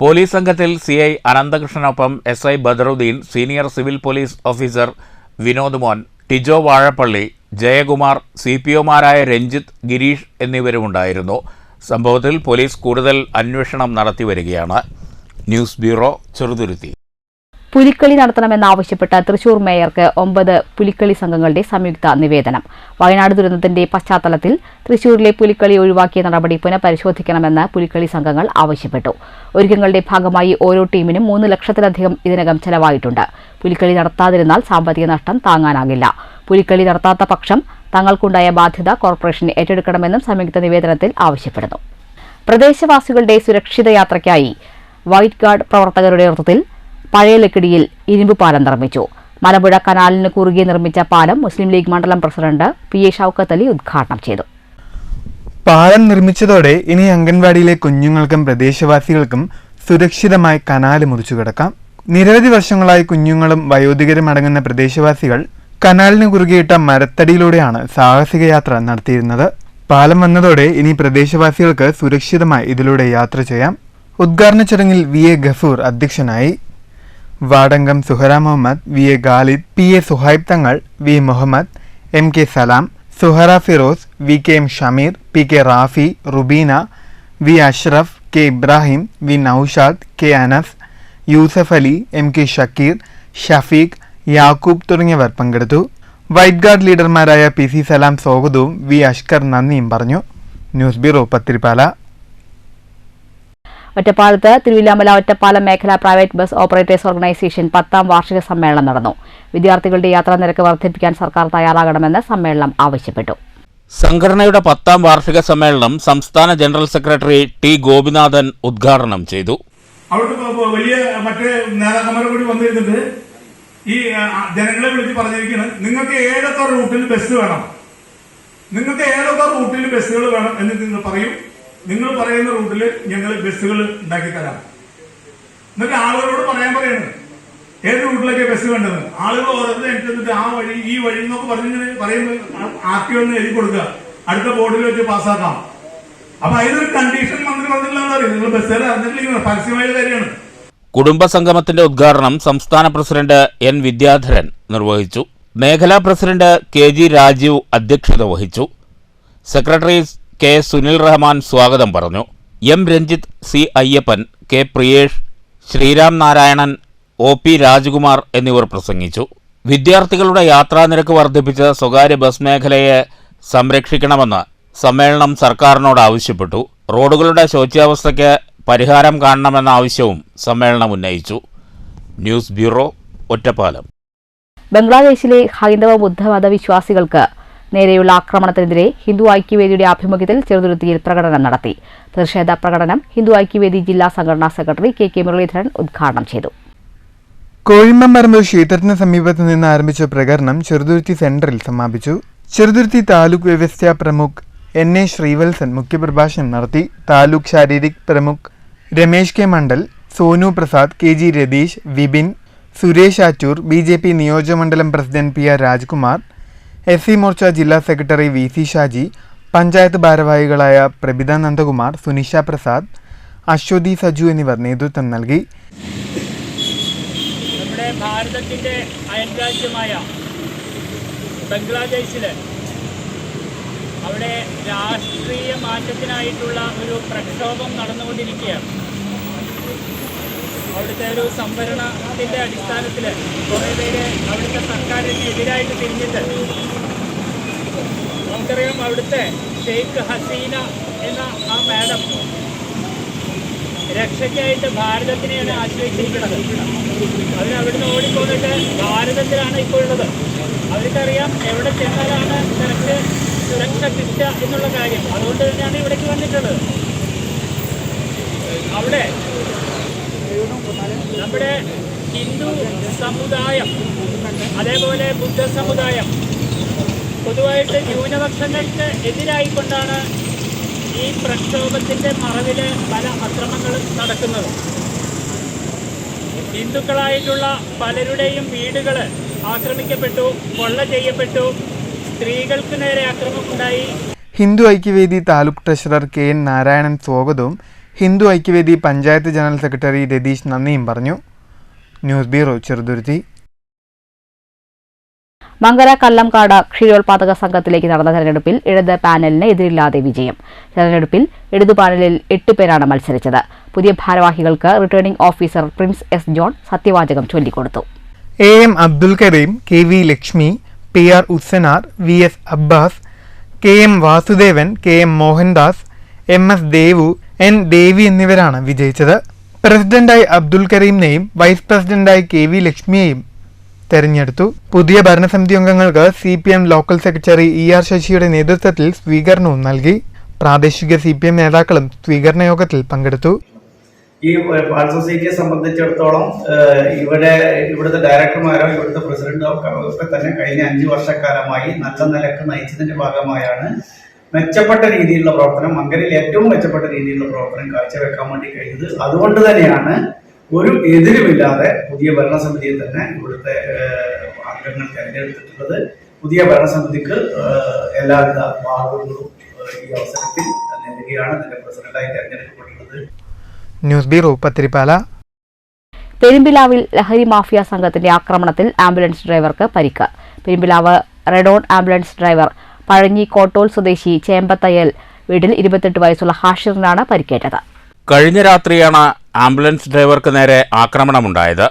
പോലീസ് സംഘത്തിൽ CI അനന്തകൃഷ്ണനൊപ്പം SI Badaruddin, senior civil police officer Vinod Mon, Tijo Vazhappally, Jayakumar, CPOമാരായ Ranjith, Girish എന്നിവരുമുണ്ടായിരുന്നു. സംഭവത്തിൽ പോലീസ് കൂടുതൽ അന്വേഷണം നടത്തിവരികയാണ്. News bureau, Cheruthuruthy. പുലിക്കളി നടത്തണമെന്നാവശ്യപ്പെട്ട് തൃശൂർ മേയർക്ക് 9 പുലിക്കളി സംഘങ്ങളുടെ സംയുക്ത നിവേദനം. വയനാട് ദുരന്തത്തിന്റെ പശ്ചാത്തലത്തിൽ തൃശൂരിലെ പുലിക്കളി ഒഴിവാക്കിയ നടപടി പുനഃപരിശോധിക്കണമെന്ന് പുലിക്കളി സംഘങ്ങൾ ആവശ്യപ്പെട്ടു. ഒരുക്കങ്ങളുടെ ഭാഗമായി ഓരോ ടീമിനും 3 ലക്ഷത്തിലധികം ഇതിനകം ചെലവായിട്ടുണ്ട്. പുലിക്കളി നടത്താതിരുന്നാൽ സാമ്പത്തിക നഷ്ടം താങ്ങാനാകില്ല. പുലിക്കളി നടത്താത്ത പക്ഷം തങ്ങൾക്കുണ്ടായ ബാധ്യത കോർപ്പറേഷൻ ഏറ്റെടുക്കണമെന്നും സംയുക്ത നിവേദനത്തിൽ ആവശ്യപ്പെടുന്നു. പ്രദേശവാസികളുടെ സുരക്ഷിത യാത്രയ്ക്കായി വൈറ്റ് ഗാർഡ് പ്രവർത്തകരുടെ നേതൃത്വത്തിൽ പഴയ ലക്കിടിയിൽ ഇരുമ്പ് പാലം നിർമ്മിച്ചു. മലമ്പുഴ കനാലിന് കുറുകെ നിർമ്മിച്ച പാലം മുസ്ലിം ലീഗ് മണ്ഡലം പ്രസിഡന്റ് PA ഷൌക്കത്ത് അലി ഉദ്ഘാടനം ചെയ്തു. പാലം നിർമ്മിച്ചതോടെ ഇനി അംഗൻവാടിയിലെ കുഞ്ഞുങ്ങൾക്കും പ്രദേശവാസികൾക്കും സുരക്ഷിതമായി കനാല് മുറിച്ചു കിടക്കാം. നിരവധി വർഷങ്ങളായി കുഞ്ഞുങ്ങളും വയോധികരും അടങ്ങുന്ന പ്രദേശവാസികൾ കനാലിന് കുറുകെയിട്ട മരത്തടിയിലൂടെയാണ് സാഹസിക യാത്ര നടത്തിയിരുന്നത്. പാലം വന്നതോടെ ഇനി പ്രദേശവാസികൾക്ക് സുരക്ഷിതമായി ഇതിലൂടെ യാത്ര ചെയ്യാം. ഉദ്ഘാടന ചടങ്ങിൽ VA ഗഫൂർ അധ്യക്ഷനായി. വാർഡംഗം സുഹറ മുഹമ്മദ്, VA ഖാലിദ്, PA സുഹൈബ് തങ്ങൾ, V മുഹമ്മദ്, MK സലാം, Suhara Firoz, VKM Shameer, PK Rafi, Rubina, V Ashraf, K Ibrahim, V Naushad, K Anas, Yusuf Ali, MK Shakir, Shafeeq, Yakub തുടങ്ങിയവർ പങ്കെടുത്തു. വൈറ്റ് ഗാർഡ് ലീഡർമാരായ PC സലാം സ്വാഗതവും V അഷ്കർ നന്ദിയും പറഞ്ഞു. News bureau, Pathirippala. ഒറ്റപ്പാലത്ത് തിരുവില്ലാമല ഒറ്റപ്പാലം മേഖല പ്രൈവറ്റ് ബസ് ഓപ്പറേറ്റേഴ്സ് ഓർഗനൈസേഷൻ 10ാം വാർഷിക സമ്മേളനം നടന്നു. വിദ്യാർത്ഥികളുടെ യാത്രാ നിരക്ക് വർദ്ധിപ്പിക്കാൻ സർക്കാർ തയ്യാറാകണമെന്ന് സമ്മേളനം ആവശ്യപ്പെട്ടു. സംഘടനയുടെ 10ാം വാർഷിക സമ്മേളനം സംസ്ഥാന ജനറൽ സെക്രട്ടറി T ഗോപിനാഥൻ ഉദ്ഘാടനം ചെയ്തു. അവിടെ വലിയ മറ്റേ നേതാക്കന്മാർ കൂടി വന്നിരുന്നിട്ട് ഈ ജനങ്ങളെ വിളിച്ച് പറഞ്ഞിരിക്കുന്നത്, നിങ്ങൾക്ക് ഏതൊക്കെ റൂട്ടിൽ ബസ് വേണം, നിങ്ങൾക്ക് ഏതൊക്കെ റൂട്ടിൽ ബസ്സുകൾ വേണം എന്ന് നിങ്ങൾ പറയും. നിങ്ങൾ പറയുന്ന റൂട്ടിൽ ഞങ്ങൾ ബസ്സുകൾ ഉണ്ടാക്കി തരാം. എന്നിട്ട് ആളുകളോട് പറയണം ഏത് റൂട്ടിലൊക്കെ ബസ് വേണ്ടത്. ആളുകൾ ഓരോരുത്തർ എടുത്തിട്ട് ആ വഴി ഈ വഴി എന്നൊക്കെ പറഞ്ഞിങ്ങനെ പറയുമ്പോൾ RTO ഒന്ന് എഴുതി കൊടുക്കുക, അടുത്ത ബോർഡിൽ വെച്ച് പാസ്സാക്കാം. അപ്പൊ അതിനൊരു കണ്ടീഷൻ മന്ത്രി വന്നിട്ടില്ലെന്ന് അറിയും. നിങ്ങൾ ബസ്സുകാരെ അറിഞ്ഞിട്ടില്ലെങ്കിൽ പരസ്യമായ കാര്യമാണ്. കുടുംബസംഗമത്തിന്റെ ഉദ്ഘാടനം സംസ്ഥാന പ്രസിഡന്റ് N വിദ്യാധരൻ നിർവഹിച്ചു. മേഖലാ പ്രസിഡന്റ് KG രാജീവ് അധ്യക്ഷത വഹിച്ചു. സെക്രട്ടറി K സുനിൽ റഹ്മാൻ സ്വാഗതം പറഞ്ഞു. M Ranjith, C Ayyappan, K Priyesh, Shriram Narayanan, OP Rajkumar എന്നിവർ പ്രസംഗിച്ചു. വിദ്യാർത്ഥികളുടെ യാത്രാനിരക്ക് വർദ്ധിപ്പിച്ച് സ്വകാര്യ ബസ് മേഖലയെ സംരക്ഷിക്കണമെന്ന് സമ്മേളനം സർക്കാരിനോട് ആവശ്യപ്പെട്ടു. റോഡുകളുടെ ശോച്യാവസ്ഥയ്ക്ക് പരിഹാരം കാണണമെന്ന ആവശ്യവും സമ്മേളനം ഉന്നയിച്ചു. News bureau, Ottapalam. ബംഗ്ലാദേശിലെ ഹൈന്ദവ ബുദ്ധമത വിശ്വാസികൾക്ക് നേരെയുള്ള ആക്രമണത്തിനെതിരെ ഹിന്ദു ഐക്യവേദിയുടെ ആഭിമുഖ്യത്തിൽ ചെറുതുരുത്തിയിൽ പ്രകടനം നടത്തി. പ്രതിഷേധ പ്രകടനം ഹിന്ദു ഐക്യവേദി ജില്ലാ സംഘടനാ സെക്രട്ടറി KK മുരളീധരൻ ഉദ്ഘാടനം ചെയ്തു. കോഴിമ്പമ്പറമ്പ് ക്ഷേത്രത്തിന് സമീപത്ത് നിന്ന് ആരംഭിച്ച പ്രകടനം ചെറുതുരുത്തി സെന്ററിൽ സമാപിച്ചു. ചെറുതുരുത്തി താലൂക്ക് വ്യവസ്ഥ പ്രമുഖ് NA ശ്രീവത്സൻ മുഖ്യപ്രഭാഷണം നടത്തി. Taluk Shareerik Pramukh Ramesh K Mandal, Sonu Prasad, KG Ratheesh, Vipin, Suresh Attoor, BJP നിയോജകമണ്ഡലം president PR Rajkumar, SC Morcha ജില്ലാ സെക്രട്ടറി VC ഷാജി, പഞ്ചായത്ത് ഭാരവാഹികളായ പ്രഭിത നന്ദകുമാർ, സുനിഷ പ്രസാദ്, അശ്വതി സജു എന്നിവർ നേതൃത്വം നൽകി. നമ്മുടെ ഭാരതത്തിൻ്റെ അയൽരാജ്യമായ ബംഗ്ലാദേശില് അവിടെ രാഷ്ട്രീയ മാറ്റത്തിനായിട്ടുള്ള ഒരു പ്രക്ഷോഭം നടന്നുകൊണ്ടിരിക്കുകയാണ്. അവിടുത്തെ ഒരു സംവരണത്തിൻ്റെ അടിസ്ഥാനത്തിൽ കുറേ പേര് അവിടുത്തെ സർക്കാരിന് എതിരായിട്ട് തിരിഞ്ഞിട്ട്, നമുക്കറിയാം അവിടുത്തെ ഷെയ്ഖ് ഹസീന എന്ന ആ മാഡം രക്ഷയ്ക്കായിട്ട് ഭാരതത്തിനെയാണ് ആശ്രയിച്ചിരിക്കുന്നത്. അവരവിടുന്ന് ഓടിപ്പോന്നിട്ട് ഭാരതത്തിലാണ് ഇപ്പോൾ ഉള്ളത്. അവർക്കറിയാം എവിടെ ചെന്നാലാണ് നിനക്ക് സുരക്ഷ കിട്ടുക എന്നുള്ള കാര്യം. അതുകൊണ്ട് തന്നെയാണ് ഇവിടേക്ക് വന്നിട്ടുള്ളത്. അവിടെ നമ്മുടെ ഹിന്ദു സമുദായം, അതേപോലെ ബുദ്ധ സമുദായം പൊതുവായിട്ട് ന്യൂനപക്ഷങ്ങൾക്ക് എതിരായിക്കൊണ്ടാണ് ഈ പ്രക്ഷോഭത്തിൻ്റെ മറവിൽ പല അക്രമങ്ങളും നടക്കുന്നത്. ഹിന്ദുക്കളായിട്ടുള്ള പലരുടെയും വീടുകൾ ആക്രമിക്കപ്പെട്ടു, കൊള്ള ചെയ്യപ്പെട്ടു, സ്ത്രീകൾക്ക് നേരെ അക്രമമുണ്ടായി. ഹിന്ദു ഐക്യവേദി താലൂക്ക് ട്രഷറർ KN നാരായണൻ സ്വാഗതവും ഹിന്ദു ഐക്യവേദി പഞ്ചായത്ത് ജനറൽ സെക്രട്ടറി രതീഷ് നന്ദിയും പറഞ്ഞു. News bureau, Cheruthuruthy. മങ്കര കല്ലംകാട് ക്ഷീരോത്പാദക സംഘത്തിലേക്ക് നടന്ന തെരഞ്ഞെടുപ്പിൽ ഇടത് പാനലിന് എതിരില്ലാതെ വിജയം. തെരഞ്ഞെടുപ്പിൽ ഇടതു പാനലിൽ 8 പേരാണ് മത്സരിച്ചത്. പുതിയ ഭാരവാഹികൾക്ക് returning officer Prince S. John സത്യവാചകം ചൊല്ലിക്കൊടുത്തു. AM Abdul Kareem, KV Lakshmi, PR Ussanar, VS Abbas, KM Vasudevan, KM Mohandas, MS Devu, N Devi എന്നിവരാണ് വിജയിച്ചത്. പ്രസിഡന്റായി അബ്ദുൽ കരീമിനെയും വൈസ് പ്രസിഡന്റായി KV ലക്ഷ്മിയെയും തെരഞ്ഞെടുത്തു. പുതിയ ഭരണസമിതി അംഗങ്ങൾക്ക് CPM ലോക്കൽ സെക്രട്ടറി ER ശശിയുടെ നേതൃത്വത്തിൽ സ്വീകരണവും നൽകി. പ്രാദേശിക CPM നേതാക്കളും സ്വീകരണ യോഗത്തിൽ പങ്കെടുത്തു. ഈ പാൽ സൊസൈറ്റിയെ സംബന്ധിച്ചിടത്തോളം ഇവിടുത്തെ ഡയറക്ടർമാരോ ഇവിടുത്തെ പ്രസിഡന്റോ ഒക്കെ തന്നെ കഴിഞ്ഞ 5 വർഷക്കാലമായി നല്ല നിലക്ക് നയിച്ചതിന്റെ ഭാഗമായാണ് മെച്ചപ്പെട്ട രീതിയിലുള്ള പ്രവർത്തനം, മങ്കരയിൽ ഏറ്റവും മെച്ചപ്പെട്ട രീതിയിലുള്ള പ്രവർത്തനം കാഴ്ചവെക്കാൻ വേണ്ടി കഴിഞ്ഞത്. അതുകൊണ്ട് തന്നെയാണ് ഒരു എതിരുമില്ലാതെ പുതിയ ഭരണസമിതിയെ തന്നെ ഇവിടുത്തെ അംഗങ്ങൾ തെരഞ്ഞെടുത്തിട്ടുള്ളത്. പുതിയ ഭരണസമിതിക്ക് എല്ലാവിധ ഭാഗങ്ങളും ഈ അവസരത്തിൽ നൽകുകയാണ്. ഇതിന്റെ പ്രസിഡന്റായി തെരഞ്ഞെടുക്കപ്പെട്ടുള്ളത്. News bureau, Pathirippala. പെരുമ്പിലാവിൽ ലഹരി മാഫിയ സംഘത്തിന്റെ ആക്രമണത്തിൽ ആംബുലൻസ് ഡ്രൈവർക്ക് പരിക്ക്. പെരുമ്പിലാവ് റെഡോൺ ആംബുലൻസ് ഡ്രൈവർ പഴഞ്ഞി കോട്ടോൽ സ്വദേശി ചേമ്പത്തയ്യൽ വീട്ടിൽ 28 വയസ്സുള്ള ഹാഷിറിനാണ് പരിക്കേറ്റത്. കഴിഞ്ഞ രാത്രിയാണ് ആംബുലൻസ് ഡ്രൈവർക്ക് നേരെ ആക്രമണമുണ്ടായത്.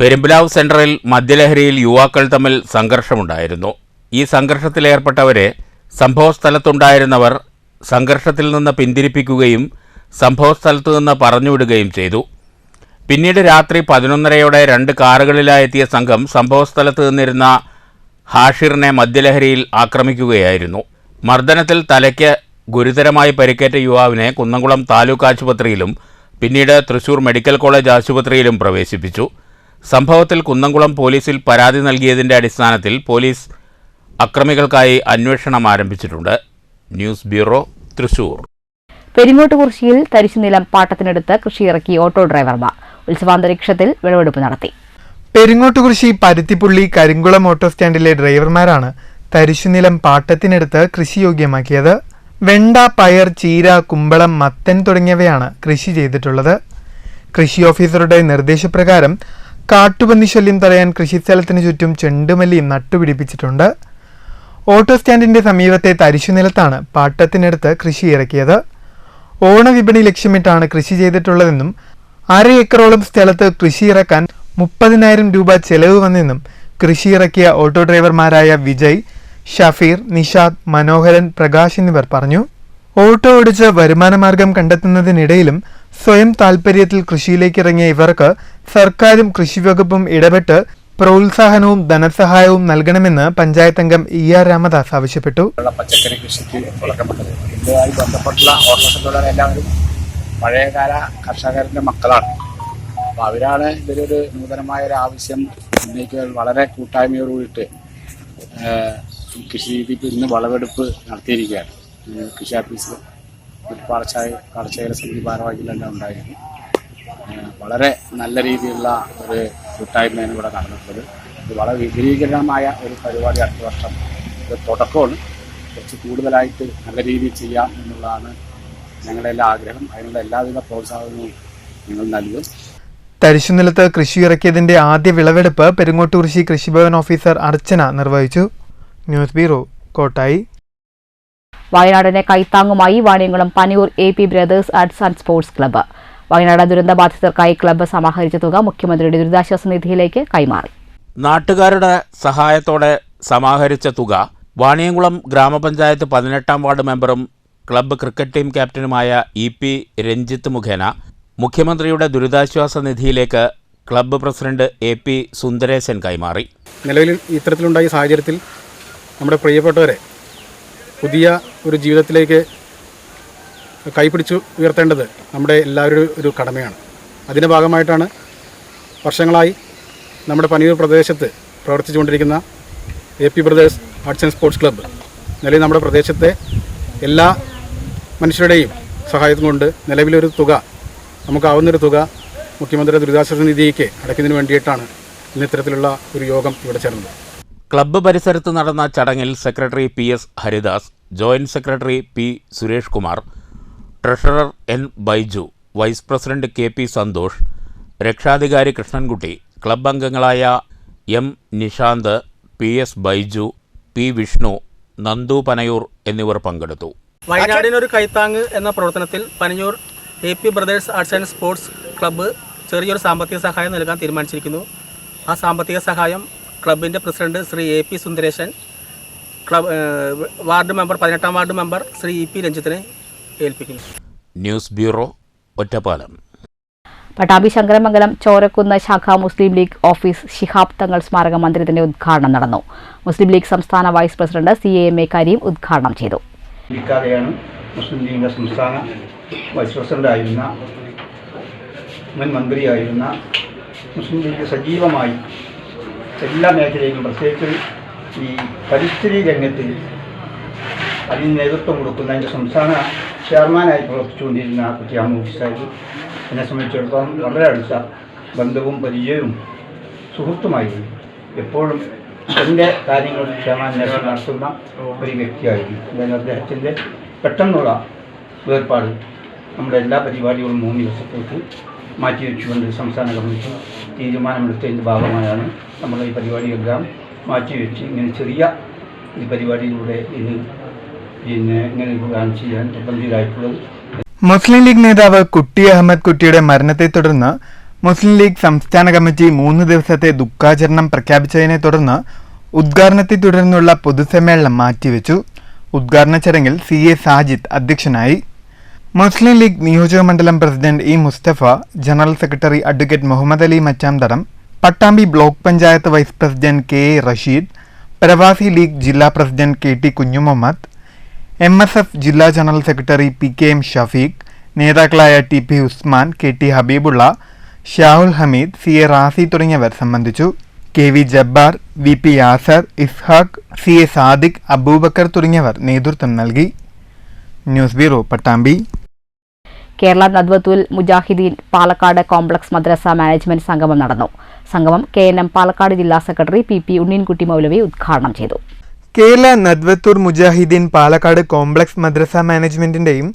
പെരുമ്പിലാവ് സെന്ററിൽ മദ്യലഹരിയിൽ യുവാക്കൾ തമ്മിൽ സംഘർഷമുണ്ടായിരുന്നു. ഈ സംഘർഷത്തിലേർപ്പെട്ടവരെ സംഭവസ്ഥലത്തുണ്ടായിരുന്നവർ സംഘർഷത്തിൽ നിന്ന് പിന്തിരിപ്പിക്കുകയും സംഭവസ്ഥലത്തു നിന്ന് പറഞ്ഞുവിടുകയും ചെയ്തു. പിന്നീട് രാത്രി 11:30യോടെ 2 കാറുകളിലായെത്തിയ സംഘം സംഭവസ്ഥലത്ത് നിന്നിരുന്ന ഹാഷിറിനെ മദ്യലഹരിയിൽ ആക്രമിക്കുകയായിരുന്നു. മർദ്ദനത്തിൽ തലയ്ക്ക് ഗുരുതരമായി പരിക്കേറ്റ യുവാവിനെ കുന്നംകുളം താലൂക്ക് ആശുപത്രിയിലും പിന്നീട് തൃശൂർ മെഡിക്കൽ കോളേജ് ആശുപത്രിയിലും പ്രവേശിപ്പിച്ചു. സംഭവത്തിൽ കുന്നംകുളം പോലീസിൽ പരാതി നൽകിയതിൻ്റെ അടിസ്ഥാനത്തിൽ പോലീസ് അക്രമികൾക്കായി അന്വേഷണം ആരംഭിച്ചിട്ടുണ്ട്. News bureau, Thrissur. പെരിങ്ങോട്ടുകുറിശ്ശിയിൽ തരിശുനിലം പാട്ടത്തിനെടുത്ത് കൃഷിയിറക്കി ഓട്ടോ ഡ്രൈവർമാർ. ഉത്സവാന്തരീക്ഷത്തിൽ വിളവെടുപ്പ് നടത്തി. പെരിങ്ങോട്ടുകുറിശ്ശി പരുത്തിപ്പുള്ളി കരിങ്കുളം ഓട്ടോ സ്റ്റാൻഡിലെ ഡ്രൈവർമാരാണ് തരിശുനിലം പാട്ടത്തിനെടുത്ത് കൃഷിയോഗ്യമാക്കിയത്. വെണ്ട, പയർ, ചീര, കുമ്പളം, മത്തൻ തുടങ്ങിയവയാണ് കൃഷി ചെയ്തിട്ടുള്ളത്. കൃഷി ഓഫീസറുടെ നിർദ്ദേശപ്രകാരം കാട്ടുപന്നി ശല്യം തടയാൻ കൃഷിസ്ഥലത്തിന് ചുറ്റും ചെണ്ടുമല്ലിയും നട്ടുപിടിപ്പിച്ചിട്ടുണ്ട്. ഓട്ടോ സ്റ്റാൻഡിന്റെ സമീപത്തെ തരിശുനിലത്താണ് പാട്ടത്തിനെടുത്ത് കൃഷി ഇറക്കിയത്. ഓണവിപണി ലക്ഷ്യമിട്ടാണ് കൃഷി ചെയ്തിട്ടുള്ളതെന്നും 1/2 ഏക്കറോളം സ്ഥലത്ത് കൃഷി ഇറക്കാൻ 30,000 രൂപ ചെലവ് വന്നെന്നും കൃഷിയിറക്കിയ ഓട്ടോ ഡ്രൈവർമാരായ വിജയ്, ഷഫീർ, നിഷാദ്, മനോഹരൻ, പ്രകാശ് എന്നിവർ പറഞ്ഞു. ഓട്ടോ ഓടിച്ച് വരുമാനമാർഗം കണ്ടെത്തുന്നതിനിടയിലും സ്വയം താൽപര്യത്തിൽ കൃഷിയിലേക്ക് ഇറങ്ങിയ ഇവർക്ക് സർക്കാരും കൃഷിവകുപ്പും ഇടപെട്ട് പ്രോത്സാഹനവും ധനസഹായവും നൽകണമെന്ന് പഞ്ചായത്ത് അംഗം ER രാമദാസ് ആവശ്യപ്പെട്ടു. പച്ചക്കറി കൃഷിക്ക് തുടക്കപ്പെട്ടത് ഇതുമായി ബന്ധപ്പെട്ടുള്ള ഓട്ടോറിക്ഷ എല്ലാവരും പഴയകാല കർഷകരുടെ മക്കളാണ്. അപ്പോൾ അവരാണ് ഇതിലൊരു നൂതനമായ ഒരു ആവശ്യം ഉന്നയിക്കുക. വളരെ കൂട്ടായ്മയോടുകൂടിയിട്ട് കൃഷി രീതി ഇന്ന് വിളവെടുപ്പ് നടത്തിയിരിക്കുകയാണ്. കൃഷി ഓഫീസിൽ പാടശേഖര സമിതി ഭാരവാഹികളെല്ലാം ഉണ്ടായിരുന്നു. വളരെ നല്ല രീതിയിലുള്ള ഒരു കൂട്ടായ്മയാണ് ഇവിടെ നടന്നിട്ടുള്ളത്. ഇത് വളരെ വിപുലീകരണമായ ഒരു പരിപാടി അടുത്ത വർഷം ഇത് തുടക്കമാണ്. കുറച്ച് കൂടുതലായിട്ട് നല്ല രീതിയിൽ ചെയ്യാം എന്നുള്ളതാണ് ഞങ്ങളുടെ എല്ലാ ആഗ്രഹം. അതിനുള്ള എല്ലാവിധ പ്രോത്സാഹനവും ഞങ്ങൾ നൽകും. തരിശുനിലത്ത് കൃഷി ഇറക്കിയതിന്റെ ആദ്യ വിളവെടുപ്പ് പെരിങ്ങോട്ടുകുറിശ്ശി കൃഷിഭവൻ ഓഫീസർ അർച്ചന നിർവഹിച്ചു. News bureau, Kottayi. വയനാടിനെ കൈത്താങ്ങുമായി Vaniyamkulam Paniyur AP brothers arts and sports club. Wayanad ദുരന്തബാധിതർക്കായി ക്ലബ്ബ് സമാഹരിച്ച തുക മുഖ്യമന്ത്രിയുടെ ദുരിതാശ്വാസ നിധിയിലേക്ക് കൈമാറി. നാട്ടുകാരുടെ സഹായത്തോടെ സമാഹരിച്ച തുക വാണിയംകുളം ഗ്രാമപഞ്ചായത്ത് 18-ാം വാർഡ് മെമ്പറും ക്ലബ്ബ് ക്രിക്കറ്റ് ടീം ക്യാപ്റ്റനുമായ EP രഞ്ജിത്ത് മുഖേന മുഖ്യമന്ത്രിയുടെ ദുരിതാശ്വാസ നിധിയിലേക്ക് ക്ലബ്ബ് പ്രസിഡന്റ് AP സുന്ദരേശൻ കൈമാറി. നിലവിൽ ഇത്തരത്തിലുണ്ടായ സാഹചര്യത്തിൽ നമ്മുടെ പ്രിയപ്പെട്ടവരെ പുതിയ ഒരു ജീവിതത്തിലേക്ക് കൈപിടിച്ചു ഉയർത്തേണ്ടത് നമ്മുടെ എല്ലാവരും ഒരു കടമയാണ്. അതിൻ്റെ ഭാഗമായിട്ടാണ് വർഷങ്ങളായി നമ്മുടെ പനിയൂർ പ്രദേശത്ത് പ്രവർത്തിച്ചുകൊണ്ടിരിക്കുന്ന AP brothers arts and sports club നിലവിൽ നമ്മുടെ പ്രദേശത്തെ എല്ലാ മനുഷ്യരുടെയും സഹായത്തും കൊണ്ട് നിലവിലൊരു തുക നമുക്കാവുന്നൊരു തുക മുഖ്യമന്ത്രി ദുരിതാശ്വാസ നിധിക്ക് അടയ്ക്കുന്നതിന് വേണ്ടിയിട്ടാണ് ഇന്ന് ഇത്തരത്തിലുള്ള ഒരു യോഗം ഇവിടെ ചേർന്നത്. ക്ലബ്ബ് പരിസരത്ത് നടന്ന ചടങ്ങിൽ secretary PS Haridas, joint secretary P Suresh Kumar, treasurer N Baiju, vice president KP Santhosh, രക്ഷാധികാരി കൃഷ്ണൻകുട്ടി, ക്ലബ്ബ് അംഗങ്ങളായ M Nishanth, PS Baiju, P Vishnu, Nandu Panayur എന്നിവർ പങ്കെടുത്തു. വയനാടിനൊരു കൈത്താങ്ങ് എന്ന പ്രവർത്തനത്തിൽ Panayur AP brothers arts and sports club ചെറിയൊരു സാമ്പത്തിക സഹായം നൽകാൻ തീരുമാനിച്ചിരിക്കുന്നു. ആ സാമ്പത്തിക സഹായം ക്ലബിൻ്റെ president Shri AP Sundaresan, club ward member 18-ാം വാർഡ് മെമ്പർ ശ്രീ EP രഞ്ജിത്തിനെ ഏൽപ്പിക്കുന്നു. News bureau, Ottapalam. പട്ടാമ്പി ശങ്കരമംഗലം ചോരക്കുന്ന് ശാഖ മുസ്ലിം ലീഗ് ഓഫീസ് ശിഹാബ് തങ്ങൾ സ്മാരക മന്ദിരത്തിന്റെ ഉദ്ഘാടനം നടന്നു. മുസ്ലിം ലീഗ് സംസ്ഥാന വൈസ് പ്രസിഡന്റ് CAMA കരീം ഉദ്ഘാടനം ചെയ്തു. മുസ്ലിം ലീഗിൻ്റെ സംസ്ഥാന വൈസ് പ്രസിഡന്റായിരുന്ന മുൻ മന്ത്രിയായിരുന്ന മുസ്ലിം ലീഗ് സജീവമായി എല്ലാ മേഖലയിലും പ്രത്യേകിച്ച് ഈ പരിസ്ഥിതി രംഗത്തിൽ അതിന് നേതൃത്വം കൊടുക്കുന്നതിൻ്റെ സംസ്ഥാന ചെയർമാനായി പ്രവർത്തിച്ചുകൊണ്ടിരുന്ന കുട്ടിയാമ സാഹിബ് എന്നെ സംബന്ധിച്ചിടത്തോളം വളരെ അടുത്ത ബന്ധവും പരിചയവും സുഹൃത്തുമായിരുന്നു. എപ്പോഴും എൻ്റെ കാര്യങ്ങളിൽ ക്ഷേമാന്വേഷണം നടത്തുന്ന ഒരു വ്യക്തിയായിരുന്നു. എന്തായാലും അദ്ദേഹത്തിൻ്റെ പെട്ടെന്നുള്ള വേർപാട് നമ്മുടെ എല്ലാ പരിപാടികളും 3 ദിവസത്തേക്ക് മാറ്റിവെച്ചുകൊണ്ട് സംസ്ഥാന കമ്മിറ്റി തീരുമാനമെടുത്തതിൻ്റെ ഭാഗമായാണ് നമ്മൾ ഈ പരിപാടിയെല്ലാം മാറ്റിവെച്ച് ഇങ്ങനെ ചെറിയ ഈ പരിപാടിയിലൂടെ ഇത് ഇങ്ങനെ ഉദ്ഘാടനം ചെയ്യാൻ നിർബന്ധിതരായിട്ടുള്ളത്. മുസ്ലിം ലീഗ് നേതാവ് കുട്ടി അഹമ്മദ് കുട്ടിയുടെ മരണത്തെ തുടർന്ന് മുസ്ലിം ലീഗ് സംസ്ഥാന കമ്മിറ്റി 3 ദിവസത്തെ ദുഃഖാചരണം പ്രഖ്യാപിച്ചതിനെ തുടർന്ന് ഉദ്ഘാടനത്തെ തുടർന്നുള്ള പൊതുസമ്മേളനം മാറ്റിവെച്ചു. ഉദ്ഘാടന ചടങ്ങിൽ CA സാജിദ് അധ്യക്ഷനായി. മുസ്ലിം ലീഗ് നിയോജക മണ്ഡലം president E Mustafa, general secretary advocate Muhammad Ali Machamthadam, Pattambi block panchayat vice president KA Rasheed, Pravasi League ജില്ലാ പ്രസിഡന്റ് KT കുഞ്ഞുമുഹമ്മദ്, MSF ജില്ലാ ജനറൽ സെക്രട്ടറി PKM ഷഫീഖ്, നേതാക്കളായ TP ഉസ്മാൻ, KT ഹബീബുള്ള, ഷാഹുൽ ഹമീദ്, CA റാസി തുടങ്ങിയവർ സംബന്ധിച്ചു. KV Jabbar, VP Yasar, Ishaq, CA Sadiq, Abubakar തുടങ്ങിയവർ നേതൃത്വം നൽകി. News bureau, Pattambi. Kerala Nadvathul Mujahideen Palakkad complex മദ്രസ മാനേജ്മെന്റ് സംഗമം നടന്നു. സംഗമം KNM പാലക്കാട് ജില്ലാ സെക്രട്ടറി PP ഉണ്ണീൻകുട്ടി മൗലവി ഉദ്ഘാടനം ചെയ്തു. കേരള നദ്വത്തുൽ മുജാഹിദീൻ പാലക്കാട് കോംപ്ലക്സ് മദ്രസ മാനേജ്മെന്റിന്റെയും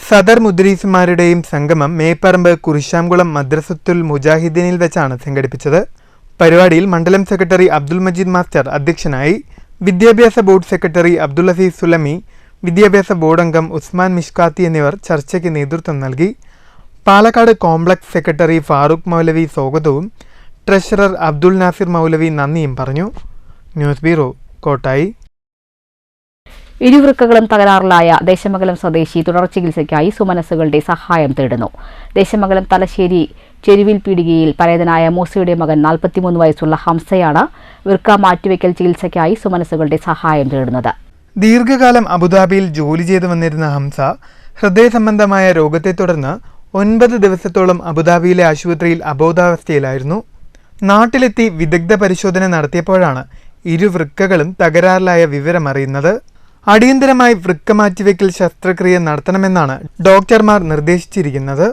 സദർ മുദ്രീസുമാരുടെയും സംഗമം മേപ്പറമ്പ് കുരിശാംകുളം മദ്രസത്തുൽ മുജാഹിദീനിൽ വെച്ചാണ് സംഘടിപ്പിച്ചത്. പരിപാടിയിൽ മണ്ഡലം സെക്രട്ടറി അബ്ദുൽ മജീദ് മാസ്റ്റർ അധ്യക്ഷനായി. വിദ്യാഭ്യാസ ബോർഡ് സെക്രട്ടറി അബ്ദുൽ അസീസ് സുലമി, വിദ്യാഭ്യാസ ബോർഡ് അംഗം ഉസ്മാൻ മിഷ്കാത്തി എന്നിവർ ചർച്ചയ്ക്ക് നേതൃത്വം നൽകി. പാലക്കാട് കോംപ്ലക്സ് സെക്രട്ടറി ഫാറൂഖ് മൗലവി സ്വാഗതവും ട്രഷറർ അബ്ദുൽ നാസിർ മൗലവി നന്ദിയും പറഞ്ഞു. News bureau, Kottayi. ഇരുവൃക്കകളും തകരാറിലായ ദേശമംഗലം സ്വദേശി തുടർ ചികിത്സയ്ക്കായി സുമനസ്സുകളുടെ സഹായം തേടുന്നു. ദേശമംഗലം തലശ്ശേരി ചെരുവിൽ പീടികയിൽ പരേതനായ മൂസയുടെ മകൻ 43 വയസ്സുള്ള ഹംസയാണ് വൃക്ക മാറ്റിവെക്കൽ ചികിത്സയ്ക്കായി സുമനസ്സുകളുടെ സഹായം തേടുന്നത്. ദീർഘകാലം അബുദാബിയിൽ ജോലി ചെയ്തു വന്നിരുന്ന ഹംസ ഹൃദയ സംബന്ധമായ രോഗത്തെ തുടർന്ന് 9 ദിവസത്തോളം അബുദാബിയിലെ ആശുപത്രിയിൽ അബോധാവസ്ഥയിലായിരുന്നു. നാട്ടിലെത്തി വിദഗ്ധ പരിശോധന നടത്തിയപ്പോഴാണ് ഇരുവൃക്കകളും തകരാറിലായ വിവരമറിയുന്നത്. അടിയന്തരമായി വൃക്ക മാറ്റിവെക്കൽ ശസ്ത്രക്രിയ നടത്തണമെന്നാണ് ഡോക്ടർമാർ നിർദ്ദേശിച്ചിരിക്കുന്നത്.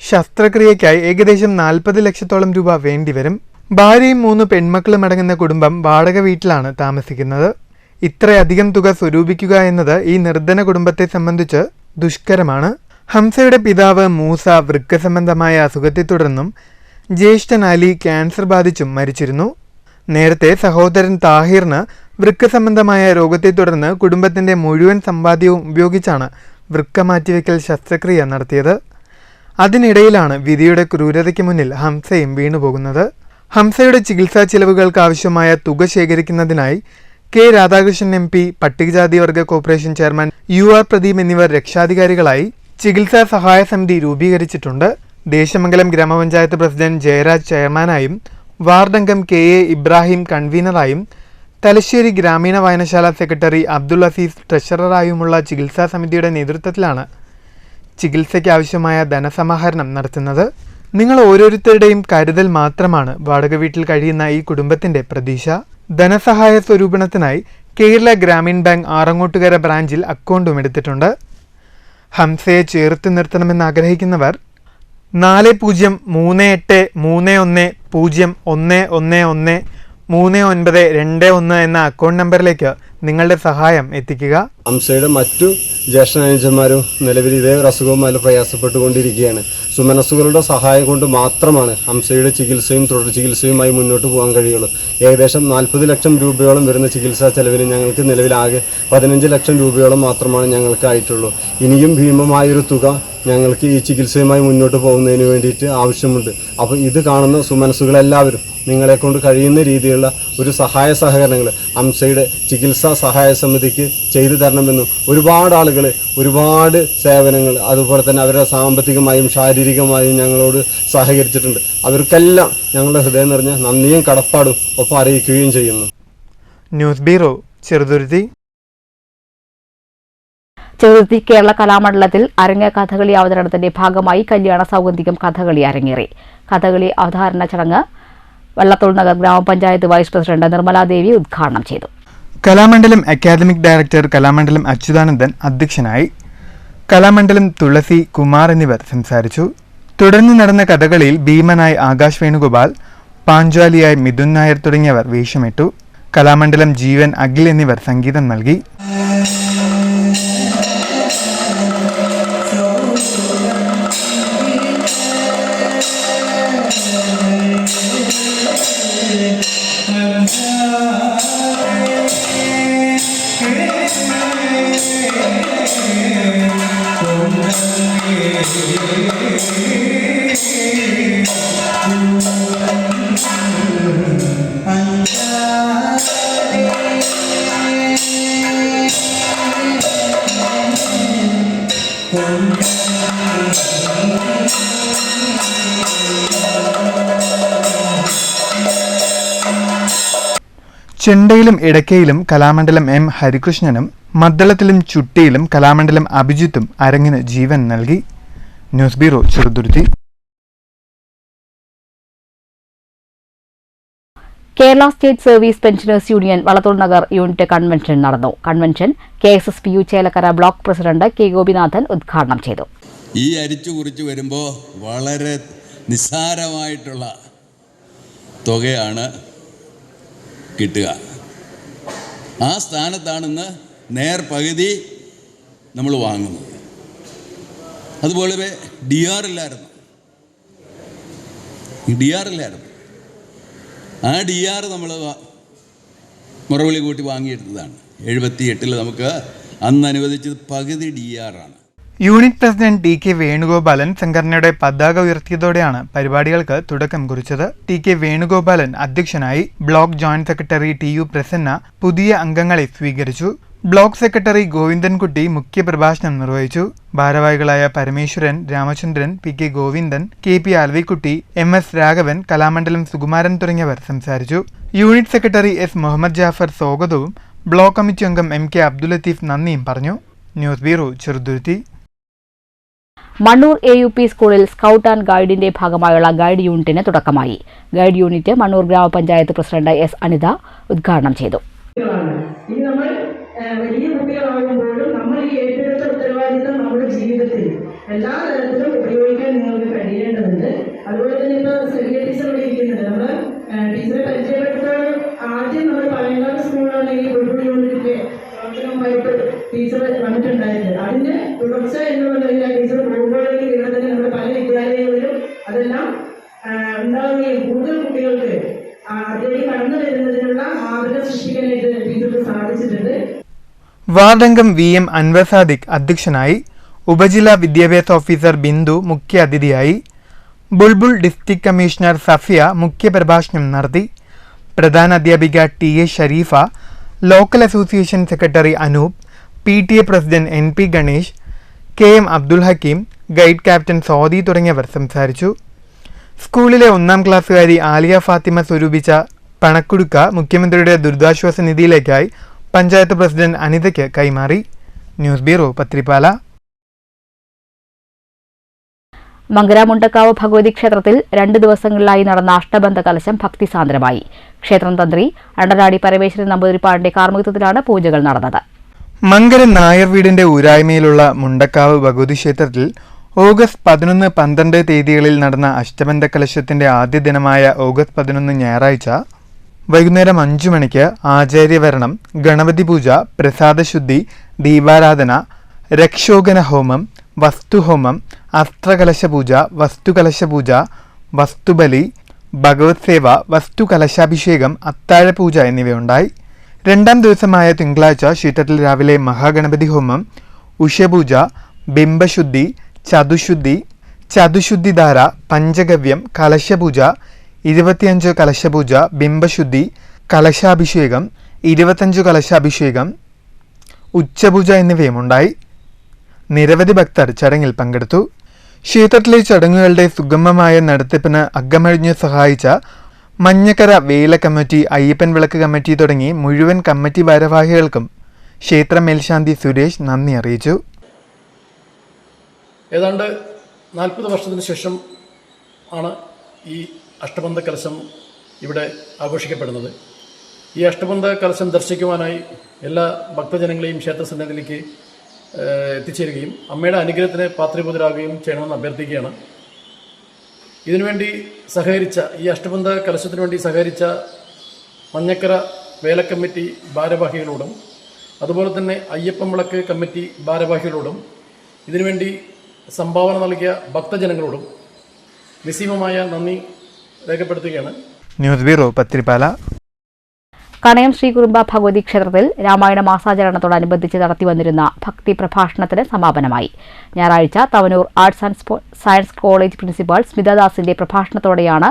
ശസ്ത്രക്രിയയ്ക്കായി ഏകദേശം 40 ലക്ഷത്തോളം രൂപ വേണ്ടിവരും. ഭാര്യയും 3 പെൺമക്കളും അടങ്ങുന്ന കുടുംബം വാടക വീട്ടിലാണ് താമസിക്കുന്നത്. ഇത്രയധികം തുക സ്വരൂപിക്കുക എന്നത് ഈ നിർധന കുടുംബത്തെ സംബന്ധിച്ച് ദുഷ്കരമാണ്. ഹംസയുടെ പിതാവ് മൂസ വൃക്ക സംബന്ധമായ അസുഖത്തെ തുടർന്നും ജ്യേഷ്ഠൻ അലി ക്യാൻസർ ബാധിച്ചും മരിച്ചിരുന്നു. നേരത്തെ സഹോദരൻ താഹിറിന് വൃക്ക സംബന്ധമായ രോഗത്തെ തുടർന്ന് കുടുംബത്തിന്റെ മുഴുവൻ സമ്പാദ്യവും ഉപയോഗിച്ചാണ് വൃക്ക മാറ്റിവെക്കൽ ശസ്ത്രക്രിയ നടത്തിയത്. അതിനിടയിലാണ് വിധിയുടെ ക്രൂരതയ്ക്ക് മുന്നിൽ ഹംസയും വീണുപോകുന്നത്. ഹംസയുടെ ചികിത്സാ ചിലവുകൾക്ക് ആവശ്യമായ തുക ശേഖരിക്കുന്നതിനായി K രാധാകൃഷ്ണൻ MP, പട്ടികജാതി വർഗ കോർപ്പറേഷൻ ചെയർമാൻ UR പ്രദീപ് എന്നിവർ രക്ഷാധികാരികളായി ചികിത്സാ സഹായ സമിതി രൂപീകരിച്ചിട്ടുണ്ട്. ദേശമംഗലം ഗ്രാമപഞ്ചായത്ത് പ്രസിഡന്റ് ജയരാജ് ചെയർമാനായും വാർഡംഗം KA ഇബ്രാഹിം കൺവീനറായും തലശ്ശേരി ഗ്രാമീണ വായനശാല സെക്രട്ടറി അബ്ദുൽ അസീസ് ട്രഷററായുമുള്ള ചികിത്സാ സമിതിയുടെ നേതൃത്വത്തിലാണ് ചികിത്സയ്ക്ക് ആവശ്യമായ ധനസമാഹരണം നടത്തുന്നത്. നിങ്ങൾ ഓരോരുത്തരുടെയും കരുതൽ മാത്രമാണ് വാടക വീട്ടിൽ കഴിയുന്ന ഈ കുടുംബത്തിന്റെ പ്രതീക്ഷ. ധനസഹായ സ്വരൂപണത്തിനായി കേരള ഗ്രാമീൺ ബാങ്ക് ആറങ്ങോട്ടുകര ബ്രാഞ്ചിൽ അക്കൗണ്ടും എടുത്തിട്ടുണ്ട്. ഹംസയെ ചേർത്ത് നിർത്തണമെന്ന് ആഗ്രഹിക്കുന്നവർ 403131113921 എന്ന അക്കൗണ്ട് നമ്പറിലേക്ക് നിങ്ങളുടെ സഹായം എത്തിക്കുക. ഹംസയുടെ മറ്റു ജ്യേഷ്ഠനുജന്മാരും നിലവിൽ ഇതേ അസുഖവുമായി പ്രയാസപ്പെട്ടുകൊണ്ടിരിക്കുകയാണ്. സുമനസ്സുകളുടെ സഹായം കൊണ്ട് മാത്രമാണ് ഹംസയുടെ ചികിത്സയും തുടർ ചികിത്സയുമായി മുന്നോട്ട് പോകാൻ കഴിയുള്ളൂ. ഏകദേശം 40 ലക്ഷം രൂപയോളം വരുന്ന ചികിത്സാ ചെലവിന് ഞങ്ങൾക്ക് നിലവിലാകെ 15 ലക്ഷം രൂപയോളം മാത്രമാണ് ഞങ്ങൾക്ക് ആയിട്ടുള്ളൂ. ഇനിയും ഭീമമായൊരു തുക ഞങ്ങൾക്ക് ഈ ചികിത്സയുമായി മുന്നോട്ട് പോകുന്നതിന് വേണ്ടിയിട്ട് ആവശ്യമുണ്ട്. അപ്പോൾ ഇത് കാണുന്ന സുമനസ്സുകളെല്ലാവരും നിങ്ങളെക്കൊണ്ട് കഴിയുന്ന രീതിയിലുള്ള ഒരു സഹായ സഹകരണങ്ങൾ ഹംസയുടെ ചികിത്സാ സഹായ സമിതിക്ക് ചെയ്തു തരണമെന്നും ഒരുപാട് ആളുകൾ ഒരുപാട് സേവനങ്ങൾ അതുപോലെ തന്നെ അവരുടെ സാമ്പത്തികമായും ശാരീരികമായും ഞങ്ങളോട് സഹകരിച്ചിട്ടുണ്ട്. അവർക്കെല്ലാം ഞങ്ങളുടെ ഹൃദയം നിറഞ്ഞ നന്ദിയും കടപ്പാടും ഒപ്പം അറിയിക്കുകയും ചെയ്യുന്നു. News bureau, Cheruthuruthy. ചെറുതുരുത്തി കേരള കലാമണ്ഡലത്തിൽ അരങ്ങ കഥകളി അവതരണത്തിന്റെ ഭാഗമായി കല്യാണ സൗഗന്ധികം കഥകളി അരങ്ങേറി. കഥകളി അവതാരണ ചടങ്ങ് വള്ളത്തോൾ നഗർ ഗ്രാമപഞ്ചായത്ത് വൈസ് പ്രസിഡന്റ് നിർമ്മലാദേവി ഉദ്ഘാടനം ചെയ്തു. കലാമണ്ഡലം അക്കാദമിക് ഡയറക്ടർ കലാമണ്ഡലം അച്യുതാനന്ദൻ അധ്യക്ഷനായി. കലാമണ്ഡലം തുളസി, കുമാർ എന്നിവർ സംസാരിച്ചു. തുടർന്ന് നടന്ന കഥകളിയിൽ ഭീമനായി ആകാശ് വേണുഗോപാൽ, പാഞ്ചാലിയായി മിഥുൻ നായർ തുടങ്ങിയവർ വേഷമിട്ടു. കലാമണ്ഡലം ജീവൻ, അഖിൽ എന്നിവർ സംഗീതം നൽകി. ചെണ്ടയിലും ഇടക്കയിലും കലാമണ്ഡലം എം ഹരികൃഷ്ണനും മദ്ദളത്തിലും ചുട്ടിയിലും കലാമണ്ഡലം അഭിജിത്തും അരങ്ങിന് ജീവൻ നൽകി. News bureau, Cheruthuruthy. Kerala state service pensioners union Vallathol Nagar unit convention നടന്നു. Convention KSSPU Chelakkara block president K Gopinathan ഉദ്ഘാടനം ചെയ്തു. ഈ അരിച്ചു കുറിച്ച് വരുമ്പോൾ വളരെ നിസ്സാരമായിട്ടുള്ള തുകയാണ് കിട്ടുക. ആ സ്ഥാനത്താണെന്ന് നേർപകുതി നമ്മൾ വാങ്ങുന്നത്. അതുപോലെ DR ഇല്ലായിരുന്നു. ആ DR നമ്മൾ മുറവിളി കൂട്ടി വാങ്ങിയെടുത്തതാണ്. 78 നമുക്ക് അന്ന് അനുവദിച്ചത് പകുതി DR ആണ്. യൂണിറ്റ് പ്രസിഡന്റ് TK വേണുഗോപാലൻ സംഘടനയുടെ പതാക ഉയർത്തിയതോടെയാണ് പരിപാടികൾക്ക് തുടക്കം കുറിച്ചത്. TK വേണുഗോപാലൻ അധ്യക്ഷനായി. Block joint secretary TU Prasanna പുതിയ അംഗങ്ങളെ സ്വീകരിച്ചു. ബ്ലോക്ക് സെക്രട്ടറി ഗോവിന്ദൻകുട്ടി മുഖ്യപ്രഭാഷണം നിർവഹിച്ചു. ഭാരവാഹികളായ Parameswaran, Ramachandran, PK Govindan, KP ആൽവിക്കുട്ടി, MS Raghavan, Kalamandalam Sukumaran തുടങ്ങിയവർ സംസാരിച്ചു. Unit secretary S Muhammad Jafar സ്വാഗതവും ബ്ലോക്ക് കമ്മിറ്റി അംഗം MK അബ്ദുൽ ലത്തീഫ് നന്ദിയും പറഞ്ഞു. News bureau, Cheruthuruthy. Mannur AUP സ്കൂളിൽ സ്കൗട്ട് ആൻഡ് ഗൈഡിന്റെ ഭാഗമായുള്ള ഗൈഡ് യൂണിറ്റിന് തുടക്കമായി. ഗൈഡ് യൂണിറ്റ് മണ്ണൂർ ഗ്രാമപഞ്ചായത്ത് പ്രസിഡന്റ് S അനിത ഉദ്ഘാടനം ചെയ്തു. വലിയ കുട്ടികളാകുമ്പോഴും നമ്മൾ ഈ ഏറ്റെടുത്ത ഉത്തരവാദിത്തം നമ്മുടെ ജീവിതത്തിൽ എല്ലാ തരത്തിലും ഉപയോഗിക്കാൻ നിങ്ങൾക്ക് കഴിയേണ്ടതുണ്ട്. അതുപോലെ തന്നെ ഇപ്പോൾ സെലിയ ടീച്ചർ ഇവിടെ ഇരിക്കുന്നുണ്ട്. നമ്മൾ ടീച്ചറെ പരിചയപ്പെടുത്താൻ ആദ്യം നമ്മൾ പഴയകാല സ്കൂളാണെങ്കിൽ ബുൾബുൾ യൂണിറ്റിന്റെ പ്രവർത്തനവുമായിട്ട് ടീച്ചർ വന്നിട്ടുണ്ടായിരുന്നു. അതിന്റെ തുടർച്ച എന്നുള്ളതിൽ ടീച്ചർ പോകുമ്പോഴേക്കും ഇവിടെ തന്നെ നമ്മുടെ പല വിദ്യാലയങ്ങളിലും അതെല്ലാം ഉണ്ടാവുകയും കൂടുതൽ കുട്ടികൾക്ക് അതിലേക്ക് കടന്നു വരുന്നതിനുള്ള മാതൃക സൃഷ്ടിക്കാനായിട്ട് ടീച്ചർക്ക് സാധിച്ചിട്ടുണ്ട്. വാർഡംഗം VM അൻവർ സാദിഖ് അധ്യക്ഷനായി. ഉപജില്ലാ വിദ്യാഭ്യാസ ഓഫീസർ ബിന്ദു മുഖ്യ അതിഥിയായി. ബുൾബുൾ ഡിസ്ട്രിക്ട് കമ്മീഷണർ സഫിയ മുഖ്യപ്രഭാഷണം നടത്തി. പ്രധാന അധ്യാപിക TA Sharifa, local association secretary Anoop, PTA president NP Ganesh, KM Abdul Hakeem, guide captain Sodhi തുടങ്ങിയവർ സംസാരിച്ചു. സ്കൂളിലെ 1ാം ക്ലാസ്സുകാരി ആലിയ ഫാത്തിമ സ്വരൂപിച്ച പണക്കുടുക്ക മുഖ്യമന്ത്രിയുടെ ദുരിതാശ്വാസ നിധിയിലേക്കായി പഞ്ചായത്ത് പ്രസിഡന്റ് അനിതയ്ക്ക് കൈമാറി. News bureau, Pathirippala. മങ്കര മുണ്ടക്കാവ് ഭഗവതി ക്ഷേത്രത്തിൽ 2 ദിവസങ്ങളിലായി നടന്ന അഷ്ടബന്ധ കലശം ഭക്തിസാന്ദ്രമായി. ക്ഷേത്രം തന്ത്രി അണ്ടനാടി പരമേശ്വരൻ നമ്പൂതിരിപ്പാടിന്റെ കാർമ്മികത്വത്തിലാണ് പൂജകൾ നടന്നത്. മങ്കര നായർ വീടിന്റെ ഊരായ്മയിലുള്ള മുണ്ടക്കാവ് ഭഗവതി ക്ഷേത്രത്തിൽ ഓഗസ്റ്റ് 11, 12 തീയതികളിൽ നടന്ന അഷ്ടബന്ധ കലശത്തിന്റെ ആദ്യ ദിനമായ ഓഗസ്റ്റ് 11 ഞായറാഴ്ച വൈകുന്നേരം 5 മണിക്ക് ആചാര്യവരണം, ഗണപതി പൂജ, പ്രസാദശുദ്ധി, ദീപാരാധന, രക്ഷോഗന ഹോമം, വസ്തുഹോമം, അസ്ത്രകലശപൂജ, വസ്തുകലശപൂജ, വസ്തുബലി, ഭഗവത് സേവ, വസ്തുകലശാഭിഷേകം, അത്താഴപൂജ എന്നിവയുണ്ടായി. 2ാം ദിവസമായ തിങ്കളാഴ്ച ക്ഷേത്രത്തിൽ രാവിലെ മഹാഗണപതി ഹോമം, ഉഷപൂജ, ബിംബശുദ്ധി, ചതുശുദ്ധിധാര, പഞ്ചഗവ്യം, കലശപൂജ, 25 കലശപൂജ, ബിംബശുദ്ധി, കലശാഭിഷേകം, 25 കലശാഭിഷേകം, ഉച്ചപൂജ എന്നിവയുമുണ്ടായി. നിരവധി ഭക്തർ ചടങ്ങിൽ പങ്കെടുത്തു. ക്ഷേത്രത്തിലെ ചടങ്ങുകളുടെ സുഗമമായ നടത്തിപ്പിന് അകമഴിഞ്ഞ് സഹായിച്ച മഞ്ഞക്കര വേല കമ്മിറ്റി, അയ്യപ്പൻ വിളക്ക് കമ്മിറ്റി തുടങ്ങി മുഴുവൻ കമ്മിറ്റി ഭാരവാഹികൾക്കും ക്ഷേത്ര മേൽശാന്തി സുരേഷ് നന്ദി അറിയിച്ചു. ഏതാണ്ട് 40 വർഷത്തിന് ശേഷം ആണ് ഈ അഷ്ടബന്ധ കലശം ഇവിടെ ആഘോഷിക്കപ്പെടുന്നത്. ഈ അഷ്ടബന്ധ കലശം ദർശിക്കുവാനായി എല്ലാ ഭക്തജനങ്ങളെയും ക്ഷേത്രസന്നിധിയിലേക്ക് എത്തിച്ചേരുകയും അമ്മയുടെ അനുഗ്രഹത്തിന് പാത്രീഭൂതരാകുകയും ചെയ്യണമെന്ന് അഭ്യർത്ഥിക്കുകയാണ്. ഇതിനുവേണ്ടി സഹകരിച്ച, ഈ അഷ്ടബന്ധ കലശത്തിനു വേണ്ടി സഹകരിച്ച മഞ്ഞക്കര വേലക്കമ്മിറ്റി ഭാരവാഹികളോടും അതുപോലെ തന്നെ അയ്യപ്പൻ വിളക്ക് കമ്മിറ്റി ഭാരവാഹികളോടും ഇതിനുവേണ്ടി സംഭാവന നൽകിയ ഭക്തജനങ്ങളോടും നിസ്സീമമായ നന്ദി രേഖപ്പെടുത്തുകയാണ്. News bureau, Pathirippala. കണയം ശ്രീകുറുമ്പ ഭഗവതി ക്ഷേത്രത്തിൽ രാമായണ മാസാചരണത്തോടനുബന്ധിച്ച് നടത്തിവന്നിരുന്ന ഭക്തി പ്രഭാഷണത്തിന് സമാപനമായി. ഞായറാഴ്ച Thavanur arts and science college principal സ്മിതാദാസിന്റെ പ്രഭാഷണത്തോടെയാണ്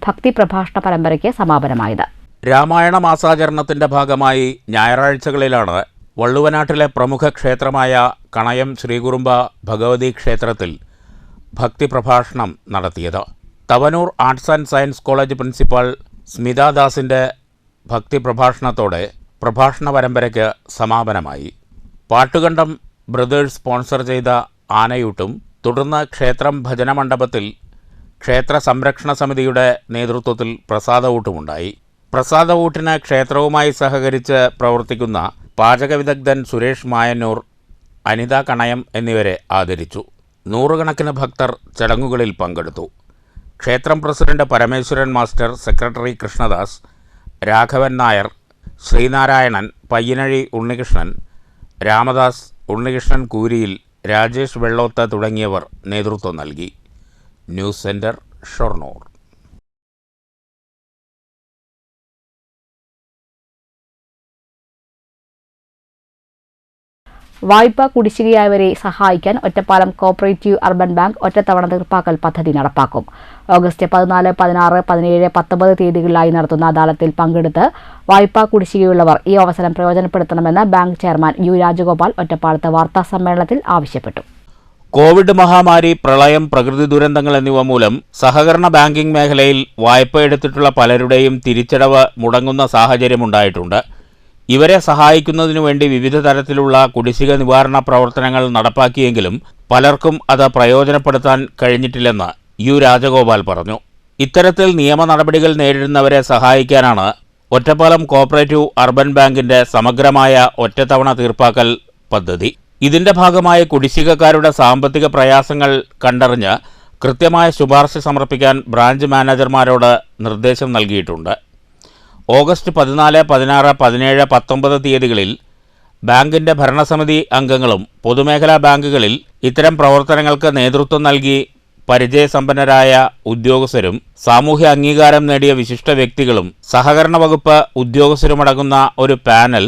ഭക്തി പ്രഭാഷണ പരമ്പരയ്ക്ക് സമാപനമായത്. രാമായണ മാസാചരണത്തിന്റെ ഭാഗമായി ഞായറാഴ്ചകളിലാണ് വള്ളുവനാട്ടിലെ പ്രമുഖ ക്ഷേത്രമായ കണയം ശ്രീകുറുമ്പ ഭഗവതി ക്ഷേത്രത്തിൽ ഭക്തി പ്രഭാഷണം നടത്തിയത്. Thavanur arts and science college principal സ്മിതാദാസിന്റെ ഭക്തി പ്രഭാഷണത്തോടെ പ്രഭാഷണ പരമ്പരയ്ക്ക് സമാപനമായി. പാട്ടുകണ്ടം ബ്രദേഴ്സ് സ്പോൺസർ ചെയ്ത ആനയൂട്ടും തുടർന്ന് ക്ഷേത്രം ഭജന മണ്ഡപത്തിൽ ക്ഷേത്ര സംരക്ഷണ സമിതിയുടെ നേതൃത്വത്തിൽ പ്രസാദഊട്ടുമുണ്ടായി. പ്രസാദഊട്ടിന് ക്ഷേത്രവുമായി സഹകരിച്ച് പ്രവർത്തിക്കുന്ന പാചക വിദഗ്ധൻ സുരേഷ് മായന്നൂർ, അനിത കണയം എന്നിവരെ ആദരിച്ചു. 100 കണക്കിന് ഭക്തർ ചടങ്ങുകളിൽ പങ്കെടുത്തു. ക്ഷേത്രം president Parameswaran master, secretary Krishnadas, Raghavan Nair, Sreenarayanan, Payyanazhi Unnikrishnan, Ramadas, Unnikrishnan Kooriyil, Rajesh Velloth തുടങ്ങിയവർ നേതൃത്വം നൽകി. News centre, Shoranur. വായ്പ കുടിശ്ശികയായവരെ സഹായിക്കാൻ ഒറ്റപ്പാലം കോഓപ്പറേറ്റീവ് അർബൻ ബാങ്ക് ഒറ്റത്തവണ തീർപ്പാക്കൽ പദ്ധതി നടപ്പാക്കും. ഓഗസ്റ്റ് 14, 16, 17, 19 തീയതികളിലായി നടത്തുന്ന അദാലത്തിൽ പങ്കെടുത്ത് വായ്പാ കുടിശ്ശികയുള്ളവർ ഈ അവസരം പ്രയോജനപ്പെടുത്തണമെന്ന് ബാങ്ക് ചെയർമാൻ യു രാജഗോപാൽ ഒറ്റപ്പാലത്ത് വാർത്താസമ്മേളനത്തിൽ ആവശ്യപ്പെട്ടു. കോവിഡ് മഹാമാരി, പ്രളയം, പ്രകൃതി ദുരന്തങ്ങൾ എന്നിവ മൂലം സഹകരണ ബാങ്കിംഗ് മേഖലയിൽ വായ്പ എടുത്തിട്ടുള്ള പലരുടെയും തിരിച്ചടവ് മുടങ്ങുന്ന സാഹചര്യമുണ്ടായിട്ടുണ്ട്. ഇവരെ സഹായിക്കുന്നതിനു വേണ്ടി വിവിധ തരത്തിലുള്ള കുടിശ്ശിക നിവാരണ പ്രവർത്തനങ്ങൾ നടപ്പാക്കിയെങ്കിലും പലർക്കും അത് പ്രയോജനപ്പെടുത്താൻ കഴിഞ്ഞിട്ടില്ലെന്ന് യു രാജഗോപാൽ പറഞ്ഞു. ഇത്തരത്തിൽ നിയമ നടപടികൾ നേരിടുന്നവരെ സഹായിക്കാനാണ് ഒറ്റപ്പാലം കോഓപ്പറേറ്റീവ് അർബൻ ബാങ്കിന്റെ സമഗ്രമായ ഒറ്റത്തവണ തീർപ്പാക്കൽ പദ്ധതി. ഇതിന്റെ ഭാഗമായി കുടിശ്ശികക്കാരുടെ സാമ്പത്തിക പ്രയാസങ്ങൾ കണ്ടറിഞ്ഞ് കൃത്യമായ ശുപാർശ സമർപ്പിക്കാൻ ബ്രാഞ്ച് മാനേജർമാരോട് നിർദ്ദേശം നൽകിയിട്ടുണ്ട്. ഓഗസ്റ്റ് 14, 16, 17, 19 തീയതികളിൽ ബാങ്കിന്റെ ഭരണസമിതി അംഗങ്ങളും പൊതുമേഖലാ ബാങ്കുകളിൽ ഇത്തരം പ്രവർത്തനങ്ങൾക്ക് നേതൃത്വം നൽകി പരിചയസമ്പന്നരായ ഉദ്യോഗസ്ഥരും സാമൂഹ്യ അംഗീകാരം നേടിയ വിശിഷ്ട വ്യക്തികളും സഹകരണ വകുപ്പ് ഉദ്യോഗസ്ഥരുമടങ്ങുന്ന ഒരു പാനൽ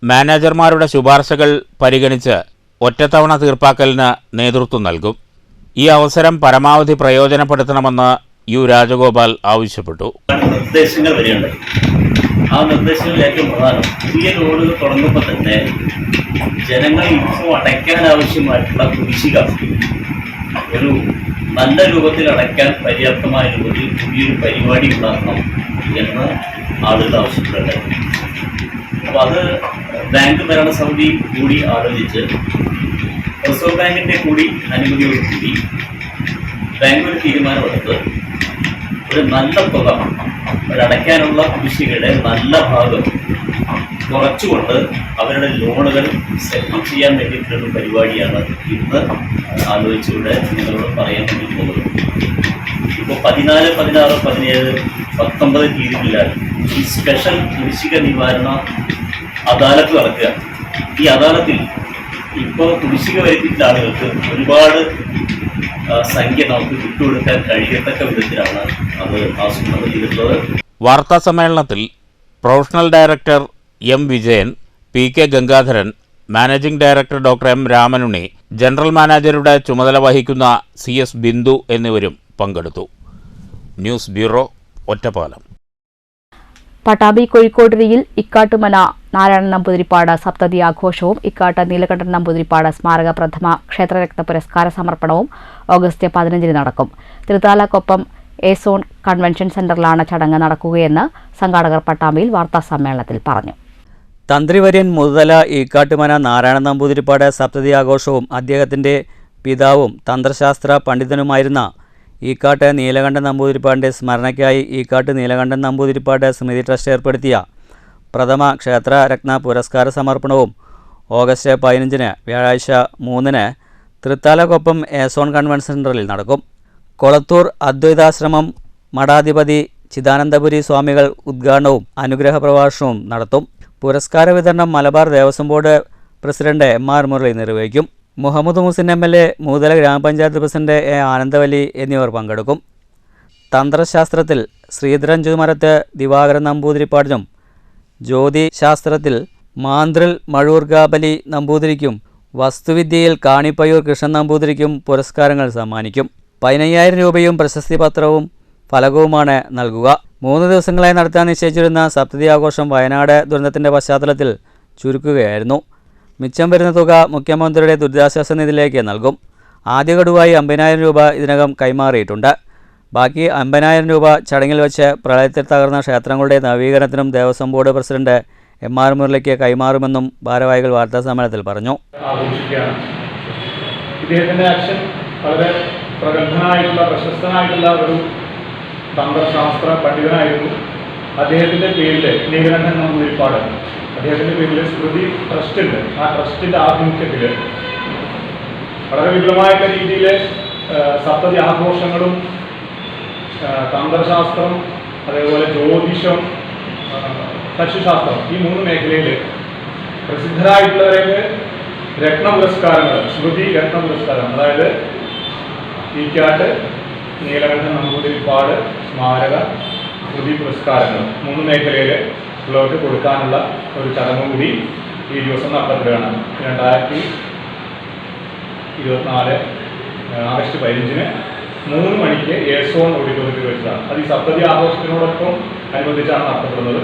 മാനേജർമാരുടെ ശുപാർശകൾ പരിഗണിച്ച് ഒറ്റത്തവണ തീർപ്പാക്കലിന് നേതൃത്വം നൽകും. ഈ അവസരം പരമാവധി പ്രയോജനപ്പെടുത്തണമെന്ന് യു രാജഗോപാൽ ആവശ്യപ്പെട്ടു. നിർദ്ദേശങ്ങൾ വരെയുണ്ട്. ആ നിർദ്ദേശങ്ങളിൽ ഏറ്റവും പ്രധാനം, പുതിയ ലോഡുകൾ തുടങ്ങുമ്പോൾ തന്നെ ജനങ്ങൾ ഇപ്പോൾ അടയ്ക്കാൻ ആവശ്യമായിട്ടുള്ള കുടിശ്ശിക ഒരു നല്ല രൂപത്തിൽ അടയ്ക്കാൻ പര്യാപ്തമായ രൂപത്തിൽ പുതിയൊരു പരിപാടി ഉണ്ടാക്കണം എന്ന് ആളുകൾ ആവശ്യപ്പെടുന്നുണ്ട്. അപ്പോൾ അത് ബാങ്ക് ഭരണസമിതി കൂടി ആലോചിച്ച് റിസർവ് ബാങ്കിൻ്റെ കൂടി അനുമതിയോടുകൂടി ബാങ്ക് ഒരു തീരുമാനമെടുത്ത് ഒരു നല്ല തുക അവരടയ്ക്കാനുള്ള കുടിശ്ശികയുടെ നല്ല ഭാഗം കുറച്ചുകൊണ്ട് അവരുടെ ലോണുകൾ സെറ്റിൽ ചെയ്യാൻ വേണ്ടിയിട്ടുള്ള പരിപാടിയാണ് ഇന്ന് ആലോചിച്ചുകൊണ്ട് നിങ്ങളോട് പറയാൻ വേണ്ടി പോകുന്നത്. ഇപ്പോൾ 14, 16, 17, 19 തീയതികളിലാണ് ഈ സ്പെഷ്യൽ കുടിശ്ശിക നിവാരണ അദാലത്ത് നടക്കുക. ഈ അദാലത്തിൽ ഇപ്പോൾ കുടിശ്ശിക വരുത്തിയിട്ടുള്ള ആളുകൾക്ക് ഒരുപാട് സംഖ്യ നമുക്ക് വിട്ടുകൊടുക്കാൻ കഴിയത്തക്ക വിധത്തിലാണ് അത് ആസൂത്രണം ചെയ്തിട്ടുള്ളത്. വാർത്താ സമ്മേളനത്തിൽ professional director M Vijayan, P K Gangadharan, managing director doctor M Ramanunni, general മാനേജരുടെ ചുമതല വഹിക്കുന്ന CS ബിന്ദു എന്നിവരും പങ്കെടുത്തു. News bureau, Ottapalam. പട്ടാമ്പി കോഴിക്കോടിരിയിൽ ഇക്കാട്ടുമന നാരായണൻ നമ്പൂതിരിപ്പാട് സപ്തതി ആഘോഷവും ഇക്കാട്ട് നീലകണ്ഠൻ നമ്പൂതിരിപ്പാട് സ്മാരക പ്രഥമ ക്ഷേത്രരത്ന പുരസ്കാര സമർപ്പണവും ഓഗസ്റ്റ് 15 നടക്കും. തൃത്താലക്കൊപ്പം എസോൺ കൺവെൻഷൻ സെന്ററിലാണ് ചടങ്ങ് നടക്കുകയെന്ന് സംഘാടകർ പട്ടാമ്പിയിൽ വാർത്താസമ്മേളനത്തിൽ പറഞ്ഞു. തന്ത്രിവര്യൻ മുതല ഈക്കാട്ടുമന നാരായണൻ നമ്പൂതിരിപ്പാട് സപ്തതി ആഘോഷവും അദ്ദേഹത്തിൻ്റെ പിതാവും തന്ത്രശാസ്ത്ര പണ്ഡിതനുമായിരുന്ന ഈക്കാട്ട് നീലകണ്ഠൻ നമ്പൂതിരിപ്പാടിൻ്റെ സ്മരണയ്ക്കായി ഈക്കാട്ട് നീലകണ്ഠൻ നമ്പൂതിരിപ്പാട് സ്മൃതി ട്രസ്റ്റ് ഏർപ്പെടുത്തിയ പ്രഥമ ക്ഷേത്ര രത്ന പുരസ്കാര സമർപ്പണവും ഓഗസ്റ്റ് 15 വ്യാഴാഴ്ച 3 തൃത്താലക്കൊപ്പം എസോൺ കൺവെൻഷൻ സെന്ററിൽ നടക്കും. കൊളത്തൂർ അദ്വൈതാശ്രമം മഠാധിപതി ചിദാനന്ദപുരി സ്വാമികൾ ഉദ്ഘാടനവും അനുഗ്രഹ പ്രഭാഷണവും നടത്തും. പുരസ്കാര വിതരണം Malabar Devaswom board president MR Murali നിർവഹിക്കും. മുഹമ്മദ് മുസിൻ MLA, മൂതല ഗ്രാമപഞ്ചായത്ത് പ്രസിഡന്റ് A ആനന്ദവല്ലി എന്നിവർ പങ്കെടുക്കും. തന്ത്രശാസ്ത്രത്തിൽ ശ്രീധരൻ ചുമരത്ത് ദിവാകരൻ നമ്പൂതിരിപ്പാടിനും ജ്യോതിശാസ്ത്രത്തിൽ മാന്ത്രിൽ മഴൂർഗാബലി നമ്പൂതിരിക്കും വസ്തുവിദ്യയിൽ കാണിപ്പയ്യൂർ കൃഷ്ണൻ നമ്പൂതിരിക്കും പുരസ്കാരങ്ങൾ സമ്മാനിക്കും. 15,000 രൂപയും പ്രശസ്തി പത്രവും ഫലകവുമാണ് നൽകുക. 3 ദിവസങ്ങളായി നടത്താൻ നിശ്ചയിച്ചിരുന്ന സപ്തതി ആഘോഷം വയനാട് ദുരന്തത്തിൻ്റെ പശ്ചാത്തലത്തിൽ ചുരുക്കുകയായിരുന്നു. മിച്ചം വരുന്ന തുക മുഖ്യമന്ത്രിയുടെ ദുരിതാശ്വാസ നിധിയിലേക്ക് നൽകും. ആദ്യ ഗഡുവായി 50,000 രൂപ ഇതിനകം കൈമാറിയിട്ടുണ്ട്. ബാക്കി 50,000 രൂപ ചടങ്ങിൽ വെച്ച് പ്രളയത്തിൽ തകർന്ന ക്ഷേത്രങ്ങളുടെ നവീകരണത്തിനും ദേവസ്വം ബോർഡ് പ്രസിഡന്റ് MR മുരളിക്ക് കൈമാറുമെന്നും ഭാരവാഹികൾ വാർത്താസമ്മേളനത്തിൽ പറഞ്ഞു. ഇദ്ദേഹത്തിൻ്റെ അച്ഛൻ വളരെ പ്രഗത്ഭനായിട്ടുള്ള പ്രശസ്തനായിട്ടുള്ള ഒരു തന്ത്രശാസ്ത്ര പണ്ഡിതനായിരുന്നു. അദ്ദേഹത്തിൻ്റെ പേരിൽ നീലകണ്ഠൻ നമ്പൂതിരിപ്പാട് അദ്ദേഹത്തിൻ്റെ പേരിൽ സ്മൃതി ട്രസ്റ്റ് ഉണ്ട്. ആ ട്രസ്റ്റിൻ്റെ ആഭിമുഖ്യത്തിൽ വളരെ വിപുലമായിട്ടുള്ള രീതിയിൽ സപ്തതി ആഘോഷങ്ങളും തന്ത്രശാസ്ത്രം, അതേപോലെ ജ്യോതിഷം, കക്ഷിശാസ്ത്രം, ഈ 3 മേഖലയിൽ പ്രസിദ്ധരായിട്ടുള്ളവരേക്ക് രത്ന പുരസ്കാരങ്ങൾ, സ്മൃതി രത്ന പുരസ്കാരം, അതായത് ഈക്കാട്ട് നീലകണ്ഠൻ നമ്പൂതിരിപ്പാട് സ്മാരക സ്മൃതി പുരസ്കാരങ്ങൾ 3 മേഖലയിൽ ഉള്ളവർക്ക് കൊടുക്കാനുള്ള ഒരു ചടങ്ങ് കൂടി ഈ ദിവസം നടത്തപ്പെടുകയാണ്. 2024 ആഗസ്റ്റ് 15 3 മണിക്ക് എസോൺ ഓഡിറ്റോറിയത്തിൽ വെച്ചാണ്. അത് ഈ സപ്തതി ആഘോഷത്തിനോടൊപ്പം അനുബന്ധിച്ചാണ് നടത്തപ്പെടുന്നത്.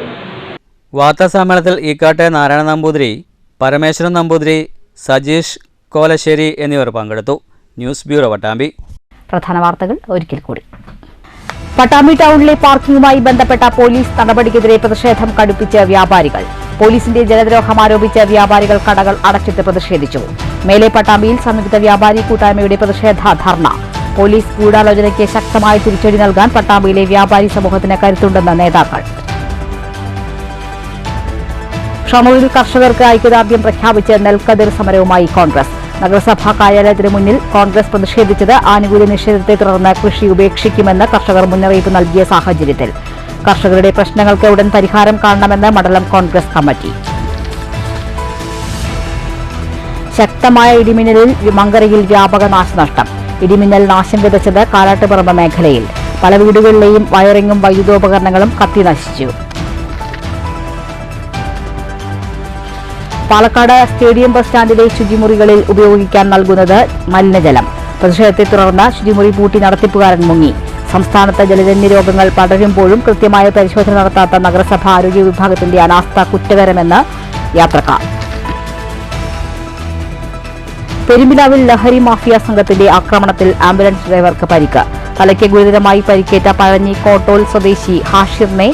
വാർത്താ സമ്മേളനത്തിൽ ഈക്കാട്ടെ നാരായണ നമ്പൂതിരി, പരമേശ്വരൻ നമ്പൂതിരി, സജീഷ് കോലശ്ശേരി എന്നിവർ പങ്കെടുത്തു. News bureau, Pattambi. പ്രധാന വാർത്തകൾ ഒരിക്കൽ കൂടി. പട്ടാമ്പി ടൗണിലെ പാർക്കിംഗുമായി ബന്ധപ്പെട്ട പോലീസ് നടപടിക്കെതിരെ പ്രതിഷേധം കടുപ്പിച്ച് വ്യാപാരികൾ. പോലീസിന്റെ ജനദ്രോഹം ആരോപിച്ച് വ്യാപാരികൾ കടകൾ അടച്ചിട്ട് പ്രതിഷേധിച്ചു. മേലെ പട്ടാമ്പിയിൽ സംയുക്ത വ്യാപാരി കൂട്ടായ്മയുടെ പ്രതിഷേധ ധർണ. പോലീസ് ഗൂഢാലോചനയ്ക്ക് ശക്തമായ തിരിച്ചടി നൽകാൻ പട്ടാമ്പിയിലെ വ്യാപാരി സമൂഹത്തിന് കരുത്തുണ്ടെന്ന് നേതാക്കൾ. ഷൊർണൂരിൽ കർഷകർക്ക് ഐക്യദാർഢ്യം പ്രഖ്യാപിച്ച് നെൽക്കതിർ സമരവുമായി കോൺഗ്രസ്. നഗരസഭാ കാര്യാലയത്തിന് മുന്നിൽ കോൺഗ്രസ് പ്രതിഷേധിച്ചത് ആനുകൂല്യ നിഷേധത്തെ തുടർന്ന് കൃഷി ഉപേക്ഷിക്കുമെന്ന് കർഷകർ മുന്നറിയിപ്പ് നൽകിയ സാഹചര്യത്തിൽ കർഷകരുടെ പ്രശ്നങ്ങൾക്ക് ഉടൻ പരിഹാരം കാണണമെന്ന് മണ്ഡലം കോൺഗ്രസ് കമ്മിറ്റി. ശക്തമായ ഇടിമിന്നലിൽ മങ്കരയിൽ വ്യാപക നാശനഷ്ടം. ഇടിമിന്നൽ നാശം വിതച്ചത് കാലാട്ടുപറമ്പ് മേഖലയിൽ. പല വീടുകളിലെയും വയറിങ്ങും വൈദ്യുതോപകരണങ്ങളും കത്തി നശിച്ചു. പാലക്കാട് സ്റ്റേഡിയം ബസ് സ്റ്റാൻഡിലെ ശുചിമുറികളിൽ ഉപയോഗിക്കാൻ നൽകുന്നത് മലിനജലം. പ്രതിഷേധത്തെ തുടർന്ന് ശുചിമുറി പൂട്ടി നടത്തിപ്പുകാരൻ മുങ്ങി. സംസ്ഥാനത്ത് ജലജന്യ രോഗങ്ങൾ പടരുമ്പോഴും കൃത്യമായ പരിശോധന നടത്താത്ത നഗരസഭ ആരോഗ്യ വിഭാഗത്തിന്റെ അനാസ്ഥ കുറ്റകരമെന്ന് യാത്രക്കാർ. പെരുമ്പിലാവിൽ ലഹരി മാഫിയ സംഘത്തിന്റെ ആക്രമണത്തിൽ ആംബുലൻസ് ഡ്രൈവർക്ക് പരിക്ക്. തലയ്ക്ക് ഗുരുതരമായി പരിക്കേറ്റ പഴഞ്ഞി കോട്ടോൽ സ്വദേശി ഹാഷിറിനെ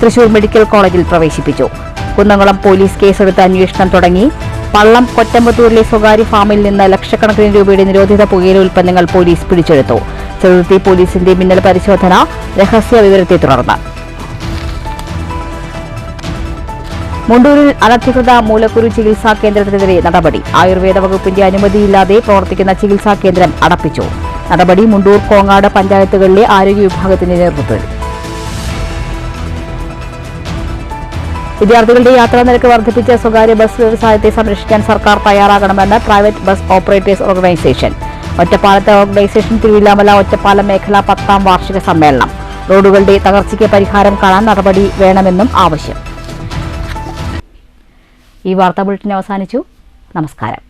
തൃശൂർ മെഡിക്കൽ കോളേജിൽ പ്രവേശിപ്പിച്ചു. കുന്നംകുളം പോലീസ് കേസെടുത്ത് അന്വേഷണം തുടങ്ങി. പള്ളം കൊറ്റമ്പത്തൂരിലെ സ്വകാര്യ ഫാമിൽ നിന്ന് ലക്ഷക്കണക്കിന് രൂപയുടെ നിരോധിത പുകയില ഉൽപ്പന്നങ്ങൾ പോലീസ് പിടിച്ചെടുത്തു. ചെറുതുരുത്തി പോലീസിന്റെ മിന്നൽ പരിശോധന രഹസ്യ വിവരത്തെ തുടർന്ന്. മുണ്ടൂരിൽ അനധികൃത മൂലക്കുരു ചികിത്സാ കേന്ദ്രത്തിനെതിരെ നടപടി. ആയുർവേദ വകുപ്പിന്റെ അനുമതിയില്ലാതെ പ്രവർത്തിക്കുന്ന ചികിത്സാ കേന്ദ്രം അടപ്പിച്ചു. നടപടി മുണ്ടൂർ കോങ്ങാട് പഞ്ചായത്തുകളിലെ ആരോഗ്യ വിഭാഗത്തിന്റെ നേതൃത്വത്തിൽ. വിദ്യാർത്ഥികളുടെ യാത്രാ നിരക്ക് വർദ്ധിപ്പിച്ച സ്വകാര്യ ബസ് വ്യവസായത്തെ സംരക്ഷിക്കാൻ സർക്കാർ തയ്യാറാകണമെന്ന് പ്രൈവറ്റ് ബസ് ഓപ്പറേറ്റേഴ്സ് ഓർഗനൈസേഷൻ. ഒറ്റപ്പാലത്തെ ഓർഗനൈസേഷൻ തിരുവില്ലാമല ഒറ്റപ്പാലം മേഖല 10ാം വാർഷിക സമ്മേളനം. റോഡുകളുടെ തകർച്ചയ്ക്ക് പരിഹാരം കാണാൻ നടപടി വേണമെന്നും ആവശ്യം. ഈ വാർത്താ ബുള്ളറ്റിൻ അവസാനിച്ചു. നമസ്കാരം.